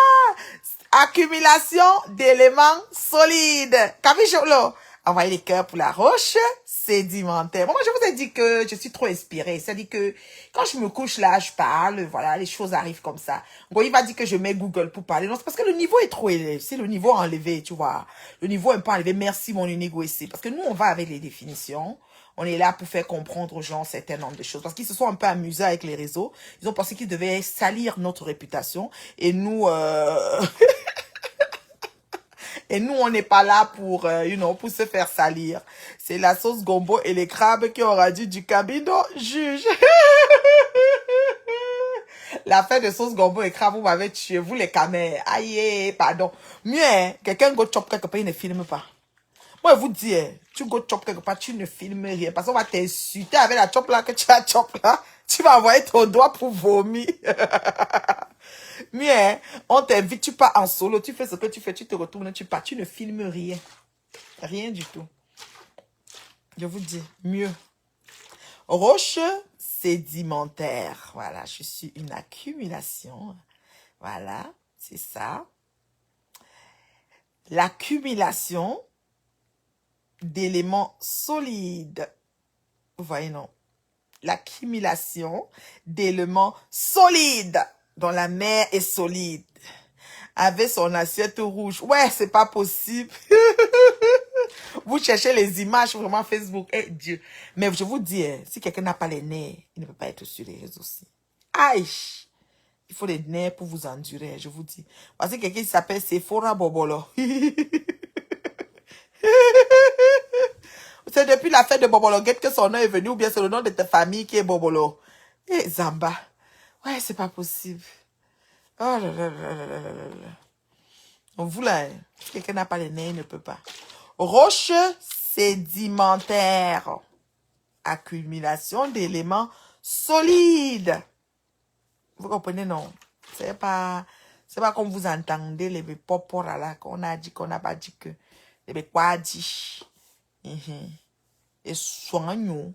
accumulation d'éléments solides. Capicholo. Envoyez les cœurs pour la roche sédimentaire. Moi, je vous ai dit que je suis trop inspirée. C'est-à-dire que quand je me couche là, je parle, voilà, les choses arrivent comme ça. Bon, il va dire que je mets Google pour parler. Non, c'est parce que le niveau est trop élevé. C'est le niveau enlevé, tu vois. Le niveau est un peu enlevé. Merci, mon unique OSC. Parce que nous, on va avec les définitions. On est là pour faire comprendre aux gens un certain nombre de choses. Parce qu'ils se sont un peu amusés avec les réseaux. Ils ont pensé qu'ils devaient salir notre réputation. Et nous... Et nous, on n'est pas là pour, pour se faire salir. C'est la sauce gombo et les crabes qui ont dit du cabino juge. La fin de sauce gombo et crabe, vous m'avez tué, vous les camères. Aïe, pardon. Mieux, hein, quelqu'un go chop quelque part, il ne filme pas. Moi, je vous dis, hein, tu go chop quelque part, tu ne filmes rien. Parce qu'on va t'insulter avec la chop là que tu as chop là. Tu vas envoyer ton doigt pour vomir. Mais hein, on t'invite, tu pars en solo, tu fais ce que tu fais, tu te retournes, tu pars, tu ne filmes rien. Rien du tout. Je vous dis, mieux. Roche sédimentaire. Voilà, je suis une accumulation. Voilà, c'est ça. L'accumulation d'éléments solides. Vous voyez, non? L'accumulation d'éléments solides dont la mer est solide. Avec son assiette rouge. Ouais, c'est pas possible. Vous cherchez les images vraiment Facebook. Eh Dieu. Mais je vous dis, si quelqu'un n'a pas les nerfs, il ne peut pas être sur les réseaux aussi. Aïe. Il faut les nerfs pour vous endurer, je vous dis. Parce que quelqu'un qui s'appelle Sephora Bobolo. C'est depuis la fête de Bobolo Gate que son nom est venu, ou bien c'est le nom de ta famille qui est Bobolo. Eh, Zamba. Ouais, c'est pas possible. Oh là là là là là là là. Donc vous là, si quelqu'un n'a pas les nerfs, il ne peut pas. Roche sédimentaire. Accumulation d'éléments solides. Vous comprenez, non? C'est pas comme vous entendez les popora là, qu'on a dit, qu'on n'a pas dit que. Les quoi dit. Et soignons.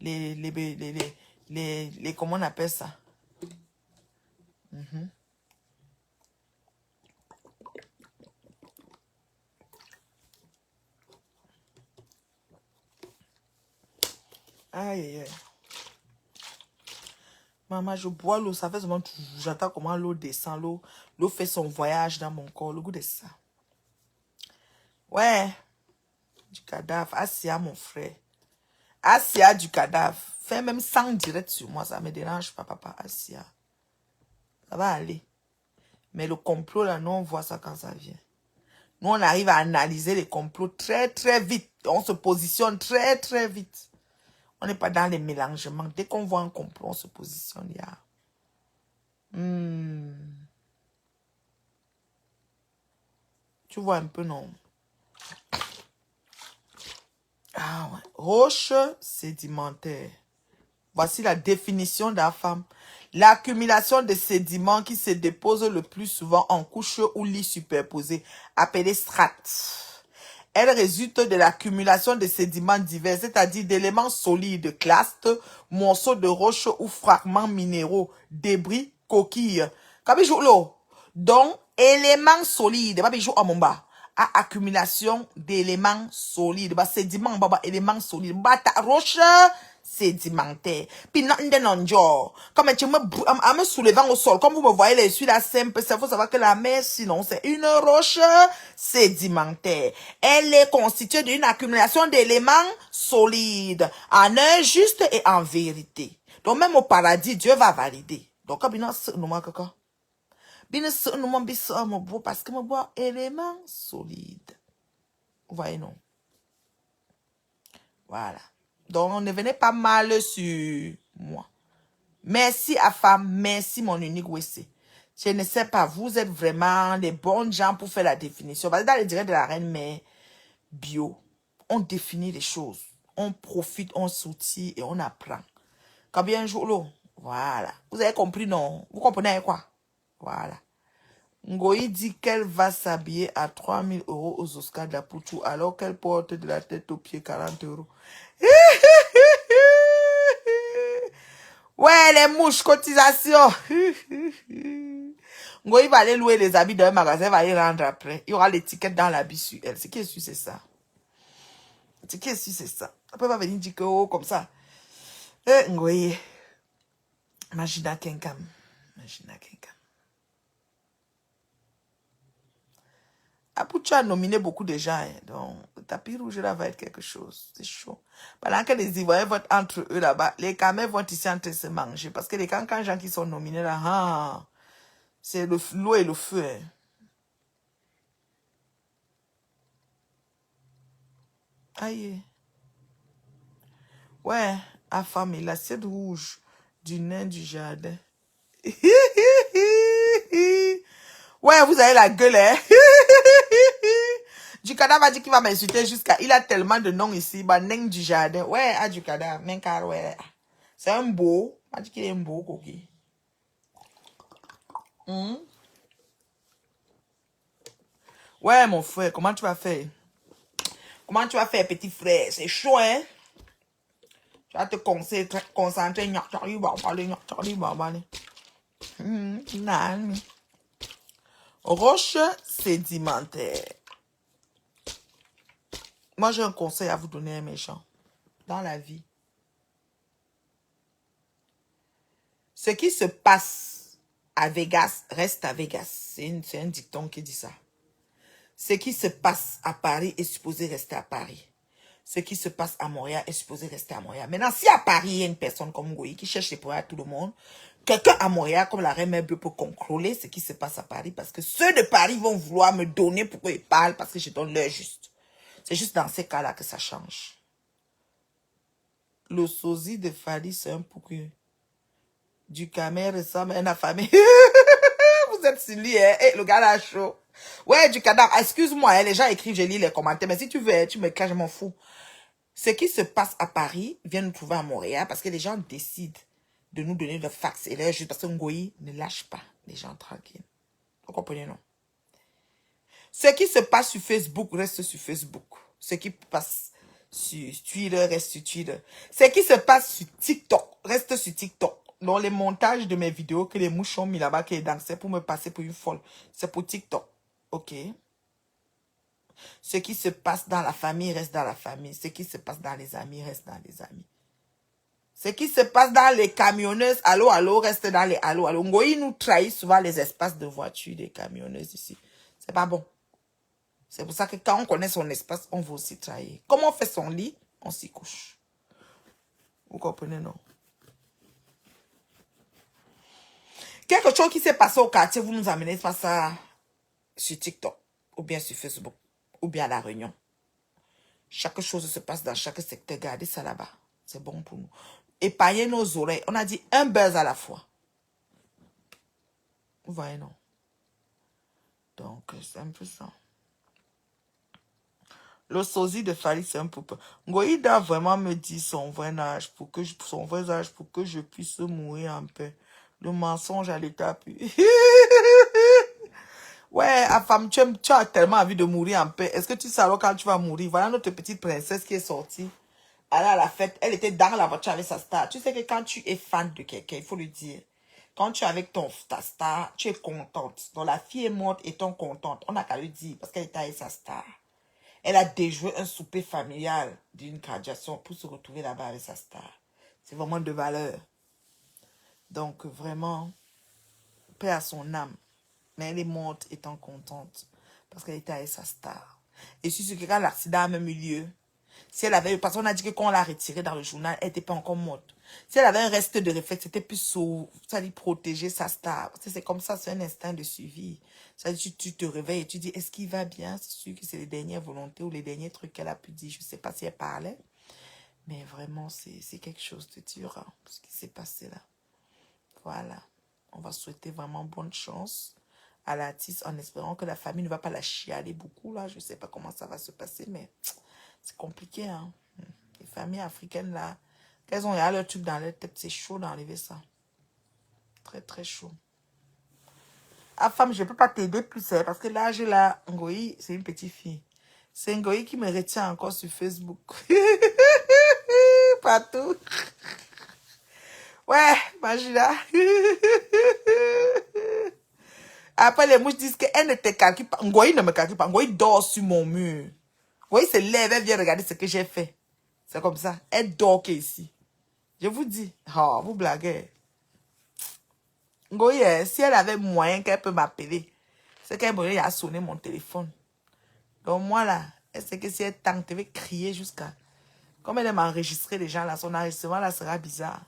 Les, comment on appelle ça? Aïe, aïe, aïe. Maman, je bois l'eau, ça fait seulement, j'entends comment l'eau descend, l'eau fait son voyage dans mon corps, le goût de ça. Ouais, du cadavre, Asia, mon frère. Asia du cadavre, fais même 100 direct sur moi, ça me dérange pas, papa, Asia. Ça va aller. Mais le complot, là, nous, on voit ça quand ça vient. Nous, on arrive à analyser les complots très, très vite. On se positionne très, très vite. On n'est pas dans les mélangements. Dès qu'on voit un complot, on se positionne. Tu vois un peu, non? Ah ouais. Roche sédimentaire. Voici la définition de la femme. L'accumulation de sédiments qui se déposent le plus souvent en couches ou lits superposés, appelés strates. Elle résulte de l'accumulation de sédiments divers, c'est-à-dire d'éléments solides, clastes, morceaux de roches ou fragments minéraux, débris, coquilles. Donc, éléments solides, accumulation d'éléments solides, sédiments, éléments solides, roche sédimentaire. Puis comme tu me soulevant au sol, comme vous me voyez les celui-là simple, il faut savoir que la mer, sinon, c'est une roche sédimentaire. Elle est constituée d'une accumulation d'éléments solides, en un juste et en vérité. Donc, même au paradis, Dieu va valider. Donc, parce que je bois éléments solides. Vous voyez, non? Voilà. Donc, ne venez pas mal sur moi. Merci à femme, merci mon unique WC. Je ne sais pas, vous êtes vraiment les bons gens pour faire la définition. Parce que dans les directs de la reine mère bio, on définit les choses. On profite, on s'outille et on apprend. Combien de jours l'eau? Voilà. Vous avez compris, non? Vous comprenez quoi? Voilà. Ngoï dit qu'elle va s'habiller à 3000 € aux Oscars d'Aputu alors qu'elle porte de la tête aux pieds 40 €. Ouais, les mouches, cotisation. Ngoï va aller louer les habits d'un magasin, va y rendre après. Il y aura l'étiquette dans l'habit sur elle. Ce qui est sûr, c'est ça. Ce qui est sûr, c'est ça. Après, va venir dire que, oh, comme ça. Ngoï. Imagine quelqu'un. Imagine quelqu'un. Aputu a nominé beaucoup de gens. Hein. Donc, le tapis rouge là va être quelque chose. C'est chaud. Pendant que les Ivoiriens vont être entre eux là-bas, les Camels vont ici en train de se manger. Parce que les gens qui sont nominés là, ah, c'est l'eau et le feu. Hein. Aïe. Ouais, affamé, l'assiette rouge du nain du jardin. Ouais, vous avez la gueule, hein. Dukada va dire qu'il va m'insulter jusqu'à... Il a tellement de noms ici. Bah, nain du jardin. Ouais, ah, Dukada. Menkar, ouais. C'est un beau. Il dit qu'il est un beau, coquille. Ouais, mon frère, comment tu vas faire? Comment tu vas faire, petit frère? C'est chaud, hein? Tu vas te concentrer. Roche sédimentaire. Moi, j'ai un conseil à vous donner, mes gens. Dans la vie. Ce qui se passe à Vegas reste à Vegas. C'est un dicton qui dit ça. Ce qui se passe à Paris est supposé rester à Paris. Ce qui se passe à Montréal est supposé rester à Montréal. Maintenant, si à Paris, il y a une personne comme Ngoï qui cherche les problèmes à tout le monde, quelqu'un à Montréal, comme la reine mère bleue, peut contrôler ce qui se passe à Paris parce que ceux de Paris vont vouloir me donner pour qu'ils parlent parce que je donne leur juste. C'est juste dans ces cas-là que ça change. Le sosie de Fali, c'est un pouquet. Du camé ressemble à une affamée. Vous êtes silly, hein? Hey, le gars là chaud. Ouais, du cadavre. Excuse-moi, hein, les gens écrivent, je lis les commentaires. Mais si tu veux, tu me caches, je m'en fous. Ce qui se passe à Paris vient nous trouver à Montréal parce que les gens décident de nous donner le fax et leur juste parce que Ngoï ne lâche pas les gens tranquilles. Vous comprenez, non? Ce qui se passe sur Facebook reste sur Facebook. Ce qui passe sur Twitter reste sur Twitter. Ce qui se passe sur TikTok reste sur TikTok. Dans les montages de mes vidéos que les mouches ont mis là-bas, qui dansaient pour me passer pour une folle, c'est pour TikTok. Ok? Ce qui se passe dans la famille reste dans la famille. Ce qui se passe dans les amis reste dans les amis. Ce qui se passe dans les camionneuses, allô, allô, reste dans les allô, allô. Ngoï nous trahit souvent les espaces de voiture des camionneuses ici. C'est pas bon. C'est pour ça que quand on connaît son espace, on veut aussi trahir. Comme on fait son lit, on s'y couche. Vous comprenez, non? Quelque chose qui s'est passé au quartier, vous nous amenez pas ça sur TikTok, ou bien sur Facebook, ou bien à La Réunion. Chaque chose se passe dans chaque secteur. Gardez ça là-bas. C'est bon pour nous. Épargnez nos oreilles. On a dit un buzz à la fois. Vous voyez, non? Donc, c'est un peu ça. Le sosie de Fali, c'est un peu peur. Ngoï doit vraiment me dire son vrai âge pour que je puisse mourir en paix. Le mensonge à l'état pur. Ouais, à femme, tu as tellement envie de mourir en paix. Est-ce que tu sais alors quand tu vas mourir? Voilà notre petite princesse qui est sortie. Elle à la fête, elle était dans la voiture avec sa star. Tu sais que quand tu es fan de quelqu'un, il faut le dire. Quand tu es avec ta star, tu es contente. Donc la fille est morte étant contente. On n'a qu'à le dire parce qu'elle était avec sa star. Elle a déjoué un souper familial d'une graduation pour se retrouver là-bas avec sa star. C'est vraiment de valeur. Donc vraiment, paix à son âme. Mais elle est morte étant contente parce qu'elle était avec sa star. Et si quand l'accident a même eu lieu, si elle avait, parce qu'on a dit que quand on l'a retirée dans le journal, elle n'était pas encore morte. Si elle avait un reste de réflexe, c'était plus ça lui protéger sa star. C'est comme ça, c'est un instinct de suivi. Ça dit, tu te réveilles et tu dis, est-ce qu'il va bien? C'est sûr que c'est les dernières volontés ou les derniers trucs qu'elle a pu dire. Je ne sais pas si elle parlait. Mais vraiment, c'est quelque chose de dur, hein, ce qui s'est passé là. Voilà. On va souhaiter vraiment bonne chance à l'artiste en espérant que la famille ne va pas la chialer beaucoup là. Je ne sais pas comment ça va se passer, mais c'est compliqué, hein. Les familles africaines là, Qu'elles ont leur tube dans leur tête, c'est chaud d'enlever ça. Très, très chaud. Ah, femme, je ne peux pas t'aider plus, hein, parce que là, j'ai la Ngoï, c'est une petite fille. C'est Ngoï qui me retient encore sur Facebook. Partout. Ouais, Magina. Après, les mouches disent qu'elle ne te calcule pas. Ngoï ne me calcule pas. Ngoï dort sur mon mur. Ngoï se lève, elle vient regarder ce que j'ai fait. C'est comme ça. Elle dort ici. Je vous dis. Oh, vous blaguez. Ngoï, si elle avait moyen qu'elle peut m'appeler, c'est qu'elle pourrait a sonné mon téléphone. Donc moi là, elle sait que si elle tente, elle va crier jusqu'à... Comme elle aime enregistrer les gens là, son enregistrement là sera bizarre.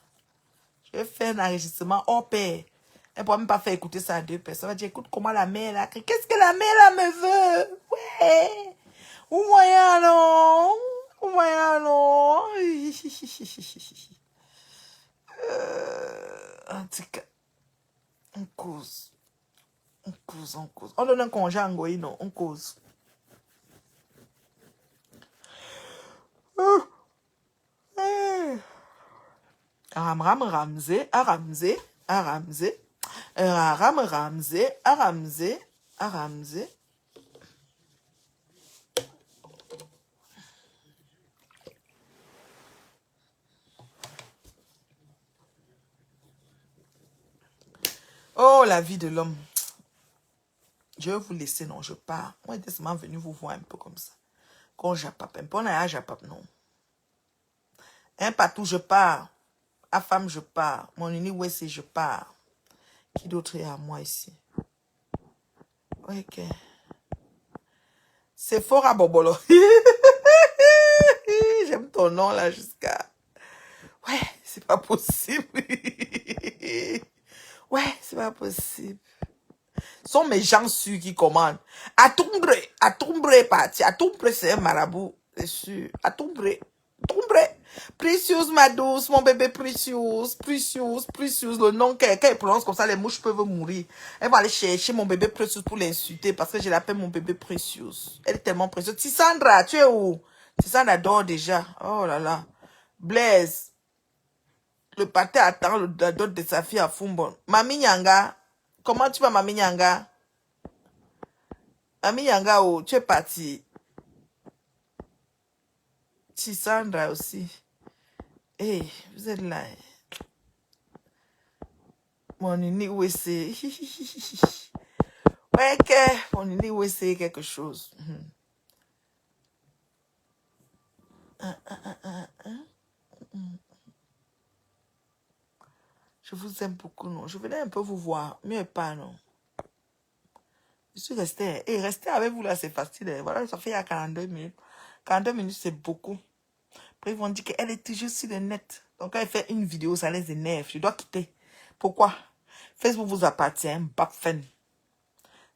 Je vais faire un enregistrement hors pair. Elle ne pourra même pas faire écouter ça à deux personnes. Elle va dire, écoute comment la mère là crie. Qu'est-ce que la mère là me veut? Ouais. Ou moyen non. Ou moyen non. En tout cas, on cause. On cause, on cause. On donne un congé à Ngoï, non, on cause. Aram Ramsey, Aramsey, Aramsey, Aram Ramsey, Aramsey, Aramsey. Oh, la vie de l'homme. Je vais vous laisser, non, je pars. Moi, j'étais seulement venu vous voir un peu comme ça. Quand j'appelle, un peu, on a j'appelle, non. Un partout, je pars. À femme, je pars. Mon uni, ouais, c'est je pars. Qui d'autre est à moi ici? Ok. C'est fort à Bobolo. J'aime ton nom là jusqu'à... Ouais, c'est pas possible. Ouais, c'est pas possible. Ce sont mes gens sûrs qui commandent. Atumbre, parti. Atumbre, c'est un marabout, c'est sûr. Atumbre. Precious, ma douce, mon bébé Precious. Le nom qu'elle prononce comme ça, les mouches peuvent mourir. Elle va aller chercher mon bébé Precious pour l'insulter parce que je l'appelle mon bébé Precious. Elle est tellement précieuse. Tissandra, tu es où? Tissandra dort déjà. Oh là là. Blaise. Le pâté attend le dot de sa fille à Fumbon. Mami Nyanga. Comment tu vas, Mami Nyanga? Mami Nyanga, oh, tu es parti. Tissandra aussi. Hey, vous êtes là. Mon uni, où c'est? Ouais, que mon uni, où c'est quelque chose. Je vous aime beaucoup, non? Je venais un peu vous voir. Mieux pas, non? Je suis restée. Et rester avec vous là, c'est facile. Voilà, ça fait il y a 42 minutes. 42 minutes, c'est beaucoup. Après, ils vont dire qu'elle est toujours sur le net. Donc, quand elle fait une vidéo, ça les énerve. Je dois quitter. Pourquoi? Facebook vous appartient, Bapfen.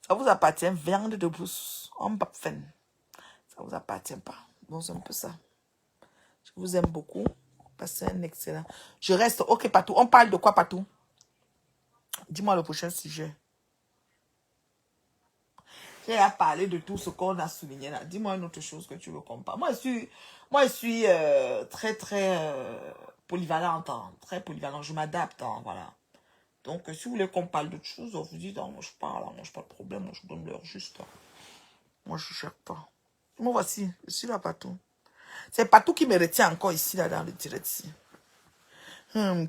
Ça vous appartient, viande de brousse, en Bapfen. Ça vous appartient pas. Bon, c'est un peu ça. Je vous aime beaucoup. Passez un excellent. Je reste. Ok, Patou. On parle de quoi, Patou? Dis-moi le prochain sujet. J'ai à parler de tout ce qu'on a souligné là. Dis-moi une autre chose que tu veux qu'on parle. Moi, je suis très, très polyvalente. Hein, très polyvalente. Je m'adapte. Hein, voilà. Donc, si vous voulez qu'on parle d'autre chose, vous dites, moi, je parle. Moi, je pas de problème. Moi, je donne l'heure juste. Hein. Moi, je ne cherche pas. Moi, voici. Je suis là, Patou. C'est Patou qui me retient encore ici, là, dans le direct.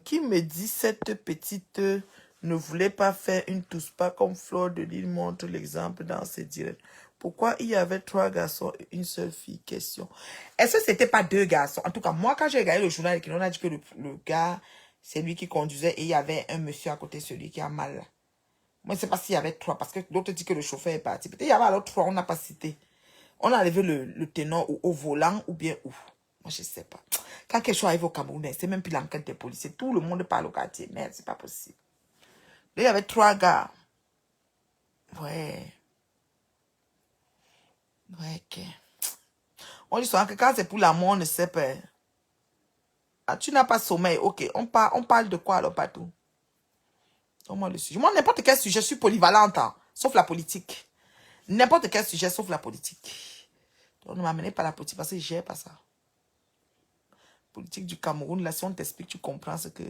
Qui me dit cette petite ne voulait pas faire une tousse-pas comme Flore de Lille montre l'exemple dans ses directs. Pourquoi il y avait 3 garçons et une seule fille? Question. Est-ce que c'était pas 2 garçons? En tout cas, moi, quand j'ai regardé le journal, on a dit que le gars, c'est lui qui conduisait et il y avait un monsieur à côté, celui qui a mal. Moi, je ne sais pas s'il y avait 3 parce que l'autre dit que le chauffeur est parti. Peut-être il y avait alors 3, on n'a pas cité. On a enlevé le ténor au volant ou bien où? Moi, je ne sais pas. Quand quelque chose arrive au Cameroun, c'est même plus l'enquête des policiers. Tout le monde parle au quartier. Merde, c'est pas possible. Là, il y avait 3 gars. Ouais. Ouais, ok. On dit souvent que quand c'est pour l'amour, on ne sait pas. Ah, tu n'as pas sommeil. Ok, on parle de quoi alors, Patou? Donne-moi le sujet. Moi, n'importe quel sujet, je suis polyvalente. Hein, sauf la politique. N'importe quel sujet, sauf la politique. Donc, ne m'amenez pas la politique parce que je n'ai pas ça. politique du Cameroun, là, si on t'explique, tu comprends ce que...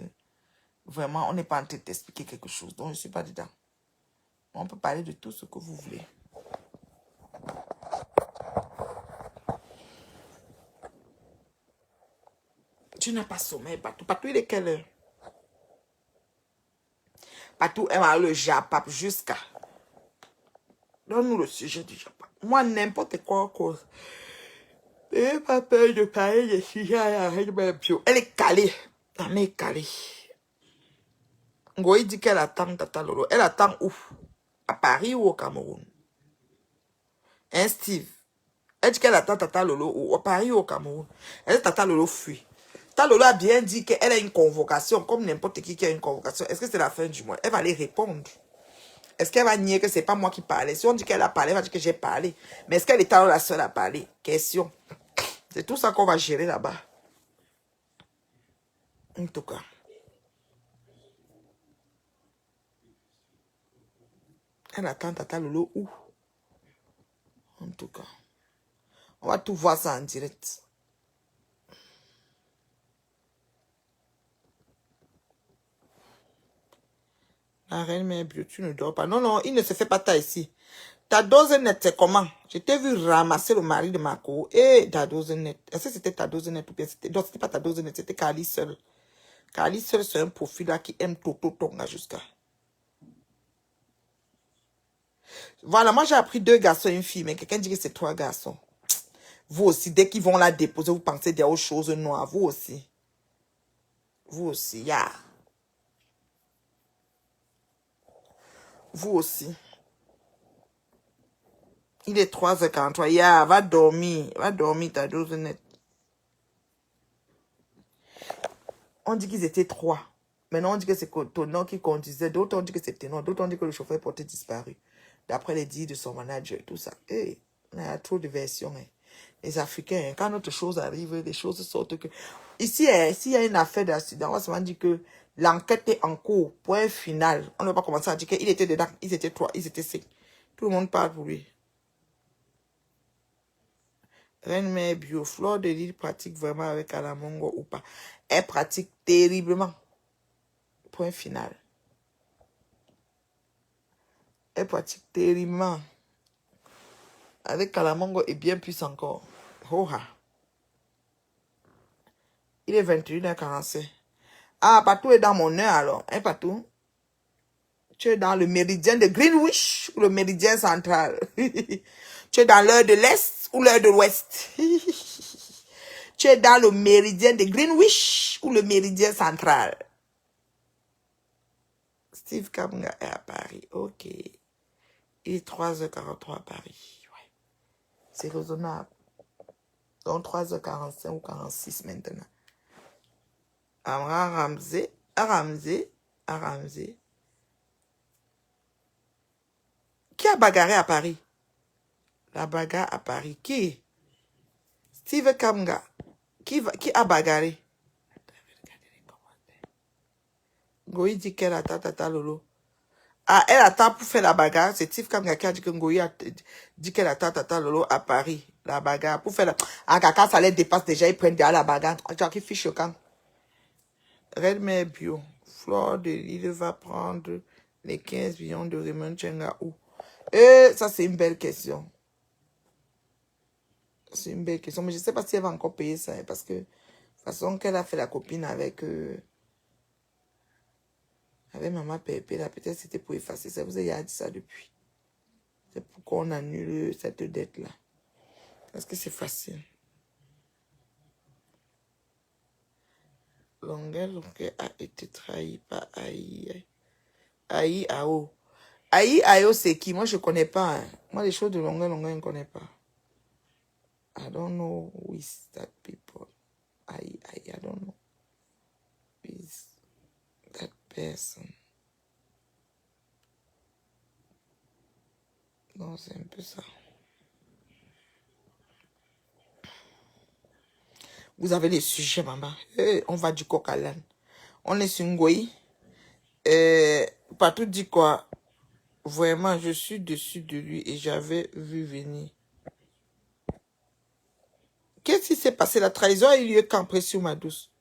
Vraiment, on n'est pas en train de t'expliquer quelque chose. Donc, je ne suis pas dedans. On peut parler de tout ce que vous voulez. Tu n'as pas sommeil, Patou. Patou, il est quelle heure? Patou aime le Japap jusqu'à... Donne-nous le sujet du Japap. Moi, n'importe quoi cause. Je n'ai pas peur de parler de sujet à la reine bio. Elle est calée. Elle est calée. Ngoï dit qu'elle attend Tata Lolo. Elle attend où? À Paris ou au Cameroun? Hein, Steve? Elle dit qu'elle attend Tata Lolo ou à Paris ou au Cameroun? Elle dit Tata Lolo fuit. Tata Lolo a bien dit qu'elle a une convocation, comme n'importe qui a une convocation. Est-ce que c'est la fin du mois? Elle va aller répondre. Est-ce qu'elle va nier que c'est pas moi qui parlais? Si on dit qu'elle a parlé, elle va dire que j'ai parlé. Mais est-ce qu'elle est la seule à parler? Question. C'est tout ça qu'on va gérer là-bas. En tout cas. Elle attend Tata Lolo où? En tout cas. On va tout voir ça en direct. La reine mère bio, tu ne dors pas. Non, non, il ne se fait pas ta ici. Ta dose nette, c'est comment? Je t'ai vu ramasser le mari de Marco. Et ta dose nette. Est-ce que c'était ta dose nette ou bien c'était... Non, c'était pas ta dose nette, c'était Kali seul. Kali seul, c'est un profil là qui aime Toto Tonga jusqu'à. Voilà, moi j'ai appris 2 garçons et une fille, mais quelqu'un dit que c'est 3 garçons. Vous aussi, dès qu'ils vont la déposer, vous pensez des autres choses noires. Vous aussi. Vous aussi, ya. Vous aussi. Il est 3h43. Ya, va dormir. Va dormir, ta dose nette. On dit qu'ils étaient 3. Maintenant, on dit que c'est Tonon qui conduisait. D'autres, on dit que c'est Ténon. D'autres, on dit que le chauffeur portait disparu. D'après les dires de son manager, tout ça. Hey, il y a trop de versions. Hein. Les Africains, hein, quand notre chose arrive, les choses sortent que... Ici, hein, s'il y a une affaire d'accident, on va seulement dire que l'enquête est en cours. Point final. On ne va pas commencer à dire qu'il était dedans. Ils étaient 3, ils étaient 5. Tout le monde parle pour lui. Reine mère bio, Fleur de Lille pratique vraiment avec Alamongo ou pas? Elle pratique terriblement. Point final. Elle pratique terriblement. Avec Kalamongo et bien plus encore. Oha. Il est 21h45. Ah, Patou est dans mon heure alors. Hein, Patou? Tu es dans le méridien de Greenwich ou le méridien central? Tu es dans l'heure de l'Est ou l'heure de l'Ouest? Tu es dans le méridien de Greenwich ou le méridien central? Steve Kabunga est à Paris. Ok. Il est 3h43 à Paris. Ouais. C'est raisonnable. Donc 3h45 ou 46 maintenant. Ramsey. Qui a bagarré à Paris? La bagarre à Paris. Qui? Steve Kamga. Qui a bagarré? Ngoï dit qu'elle attend Tata Lolo. Ah, elle attend pour faire la bagarre. C'est Steve Kamga qui a dit que Ngoï a dit qu'elle attend Tata Lolo à Paris. La bagarre. Pour faire la... Ah, Kaka, ça les dépasse déjà. Ils prennent déjà la bagarre. Genre, qui fiche quand? Red Mère Bio. Fleur de Lille va prendre les 15 millions de Raymond Chenga où? Ça, c'est une belle question. C'est une belle question. Mais je ne sais pas si elle va encore payer ça. Parce que, de toute façon, qu'elle a fait la copine avec Maman Pépé, là, peut-être c'était pour effacer ça. Vous avez dit ça depuis. C'est pour qu'on annule cette dette-là. Parce que c'est facile. Longuel a été trahi par Aïe Ao. Aïe Ao, c'est qui? Moi, je ne connais pas. Hein. Moi, les choses de Longuel, je ne connais pas. I don't know who is that people. I don't know. Who is that person? Non, c'est un peu ça. Vous avez les sujets, maman. On va du coq à l'âne. On est sur Ngoï. Patou dit quoi? Vraiment, je suis dessus de lui et j'avais vu venir. Qu'est-ce qui s'est passé? La trahison a eu lieu quand, Précieux, ma douce?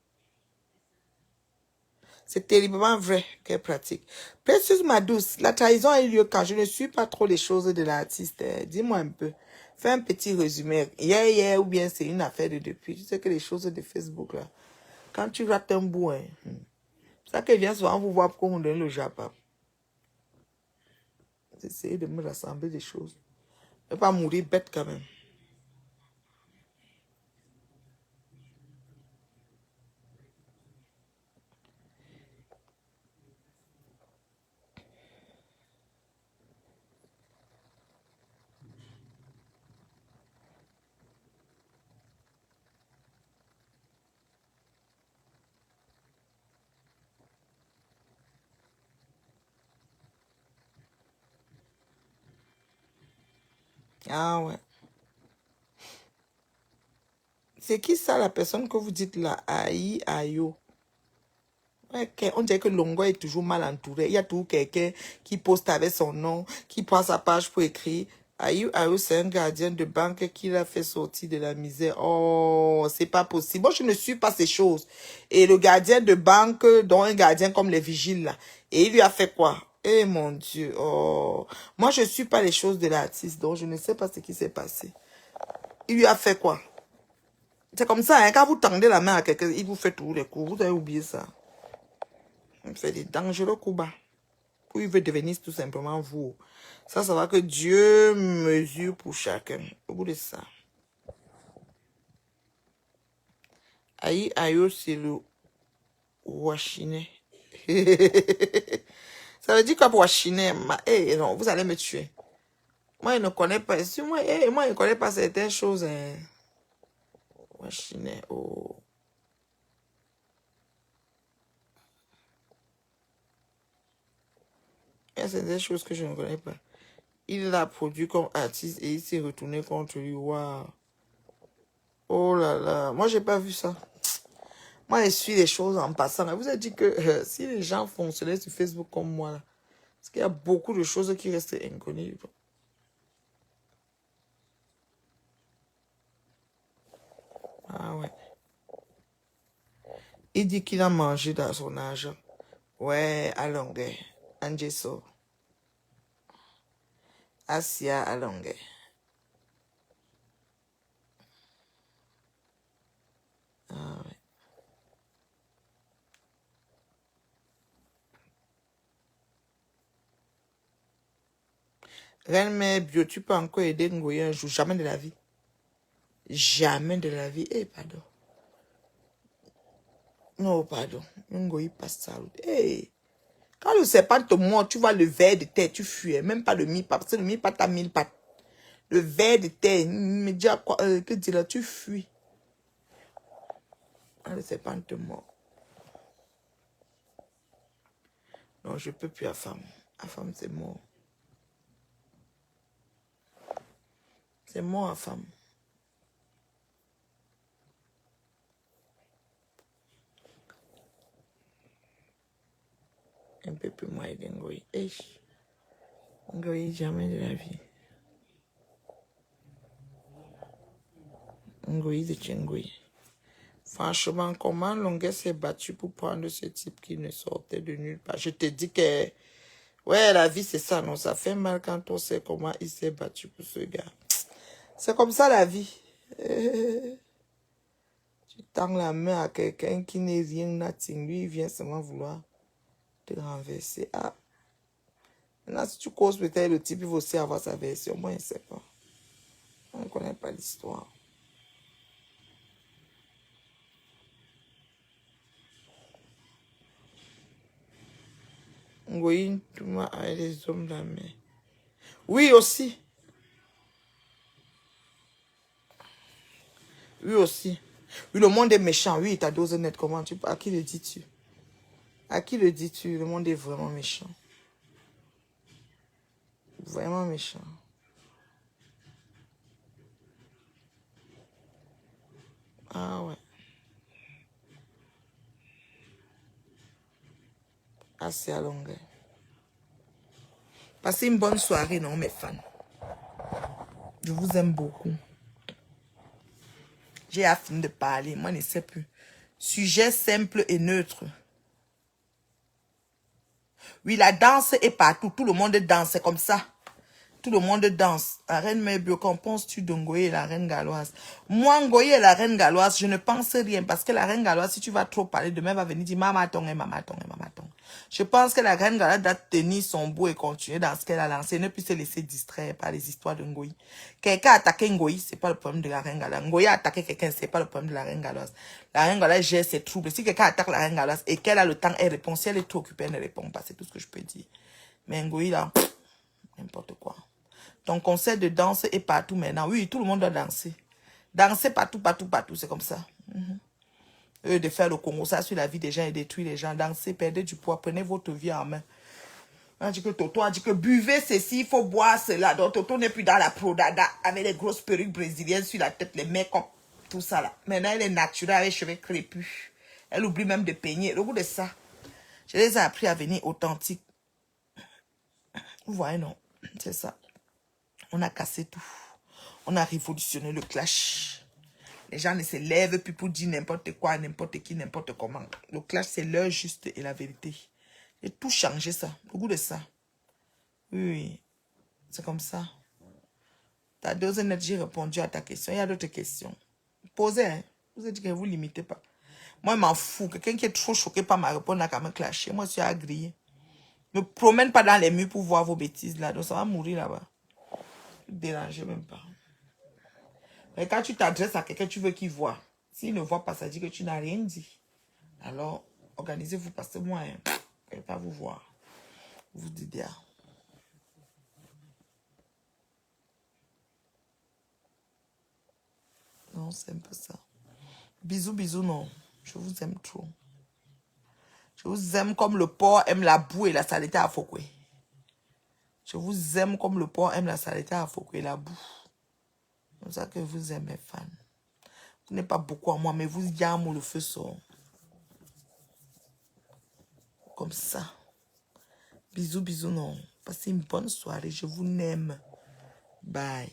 C'est terriblement vrai qu'elle pratique. Précieuse, ma douce, la trahison a eu lieu quand? Je ne suis pas trop les choses de l'artiste. Dis-moi un peu. Fais un petit résumé. Hier, ou bien c'est une affaire de depuis. Tu sais que les choses de Facebook, là, quand tu rates un bout, hein, ça qui vient souvent vous voir pour qu'on donne le Japon. J'essaie de me rassembler des choses. Je ne vais pas mourir bête quand même. Ah ouais. C'est qui ça, la personne que vous dites là? Aïe, aïe. Ouais, on dirait que Longo est toujours mal entouré. Il y a toujours quelqu'un qui poste avec son nom, qui prend sa page pour écrire. Aïe, aïe, c'est un gardien de banque qui l'a fait sortir de la misère. Oh, c'est pas possible. Moi, je ne suis pas ces choses. Et le gardien de banque, dont un gardien comme les vigiles là, et il lui a fait quoi? Eh mon Dieu, oh. Moi, je ne suis pas les choses de l'artiste, donc je ne sais pas ce qui s'est passé. Il lui a fait quoi? C'est comme ça, hein, quand vous tendez la main à quelqu'un, il vous fait tous les coups. Vous avez oublié ça. Il fait des dangereux coups bas. Ou il veut devenir tout simplement vous. Ça va que Dieu mesure pour chacun. Au bout de ça. Aïe, aïe, c'est le Wachiné. Ça veut dire quoi pour Wachiné? Eh, non, vous allez me tuer. Moi, je ne connais pas. Si moi, je ne connais pas certaines choses. Hein. Wachiné, oh. Il y a certaines choses que je ne connais pas. Il l'a produit comme artiste et il s'est retourné contre lui. Waouh. Oh là là. Moi, j'ai pas vu ça. Moi, je suis les choses en passant. Vous avez dit que si les gens fonctionnaient sur Facebook comme moi, là, parce qu'il y a beaucoup de choses qui restent inconnues. Ah ouais. Il dit qu'il a mangé dans son argent. Ouais, à longueur. Angeso. Asia à longueur. Ah ouais. Reine-mère bio, tu peux encore aider Ngoyi un jour. Jamais de la vie. Jamais de la vie. Eh, pardon. Non, pardon. Ngoyi passe sa route. Eh. Quand le serpent te mord, tu vois le ver de terre, tu fuis. Même pas le mi-pas. Parce que le mi-pas t'as 1000 pattes. Le ver de terre, me dit à quoi, que dire, tu fuis. Quand le serpent te mord. Non, je peux plus à femme. À femme, c'est mort. C'est mort à femme. Un peu plus moi aider Ngoyi. Ngoyi, jamais de la vie. Ngoyi de Tchengoyi. Franchement, comment Longuet s'est battu pour prendre ce type qui ne sortait de nulle part? Je te dis que, ouais, la vie c'est ça, non? Ça fait mal quand on sait comment il s'est battu pour ce gars. C'est comme ça la vie. Tu tends la main à quelqu'un qui n'est rien, nothing. Lui, il vient seulement vouloir te renverser. Ah. Maintenant, si tu causes peut-être le type, il va aussi avoir sa version. Moi, je ne sais pas. On ne connaît pas l'histoire. Ngoyi, tu m'as avec les hommes de la mer. Oui, aussi. Oui, aussi. Oui, le monde est méchant. Oui, ta dose net. Comment tu... À qui le dis-tu? À qui le dis-tu? Le monde est vraiment méchant. Vraiment méchant. Ah ouais. Assez à longueur. Passez une bonne soirée, non, mes fans. Je vous aime beaucoup. J'ai fini de parler. Moi, je ne sais plus. Sujet simple et neutre. Oui, la danse est partout. Tout le monde danse. C'est comme ça. Tout le monde danse. La reine Mebio, qu'en penses-tu de Ngoye et la reine galloise? Moi, Ngoye et la reine galloise, je ne pense rien. Parce que la reine galloise, si tu vas trop parler, demain, elle va venir dire Maman Tong et Maman Tong et Maman Tong. Je pense que la reine galloise doit tenir son bout et continuer dans ce qu'elle a lancé. Ne plus se laisser distraire par les histoires de Ngoye. Quelqu'un a attaqué Ngoye, c'est pas le problème de la reine galloise. Ngoye a attaqué quelqu'un, c'est pas le problème de la reine galloise. La reine galloise gère ses troubles. Si quelqu'un attaque la reine galloise et qu'elle a le temps, elle répond. Si elle est trop occupée, elle ne répond pas. C'est tout ce que je peux dire. Mais Ngoye, là, n'importe quoi. Ton concert de danse est partout maintenant. Oui, tout le monde doit danser. Danser partout, partout, partout. C'est comme ça. De faire le Congo, ça sur la vie des gens et détruire les gens. Danser, perdez du poids. Prenez votre vie en main. On dit que Toto a dit que buvez ceci, il faut boire cela. Donc Toto n'est plus dans la prodada avec les grosses perruques brésiliennes sur la tête, les make-up, tout ça là. Maintenant, elle est naturelle avec les cheveux crépus. Elle oublie même de peigner. Le goût de ça, je les ai appris à venir authentiques. Vous voyez, non? C'est ça. On a cassé tout. On a révolutionné le clash. Les gens ne se lèvent plus pour dire n'importe quoi, n'importe qui, n'importe comment. Le clash, c'est l'heure juste et la vérité. J'ai tout changé ça. Le goût de ça. Oui. C'est comme ça. T'as deux honnêtes, j'ai répondu à ta question. Il y a d'autres questions. Posez, hein. Vous avez dit que vous ne limitez pas. Moi, je m'en fous. Quelqu'un qui est trop choqué par ma réponse n'a qu'à me clasher. Moi, je suis agréé. Ne me promène pas dans les murs pour voir vos bêtises là. Donc, ça va mourir là-bas. Ne dérangez même pas. Mais quand tu t'adresses à quelqu'un, tu veux qu'il voit. S'il ne voit pas, ça dit que tu n'as rien dit. Alors, organisez-vous parce que moi, je ne vais pas vous voir. Vous dites, ah. Non, c'est un peu ça. Bisous, bisous, non. Je vous aime trop. Je vous aime comme le porc aime la boue et la saleté à Fokwe. Je vous aime comme le porc aime la saleté à Fokwe et la boue. C'est comme ça que vous aimez, fans. Vous n'êtes pas beaucoup à moi, mais vous yamez le feu sort. Comme ça. Bisous, bisous, non. Passez une bonne soirée. Je vous aime. Bye.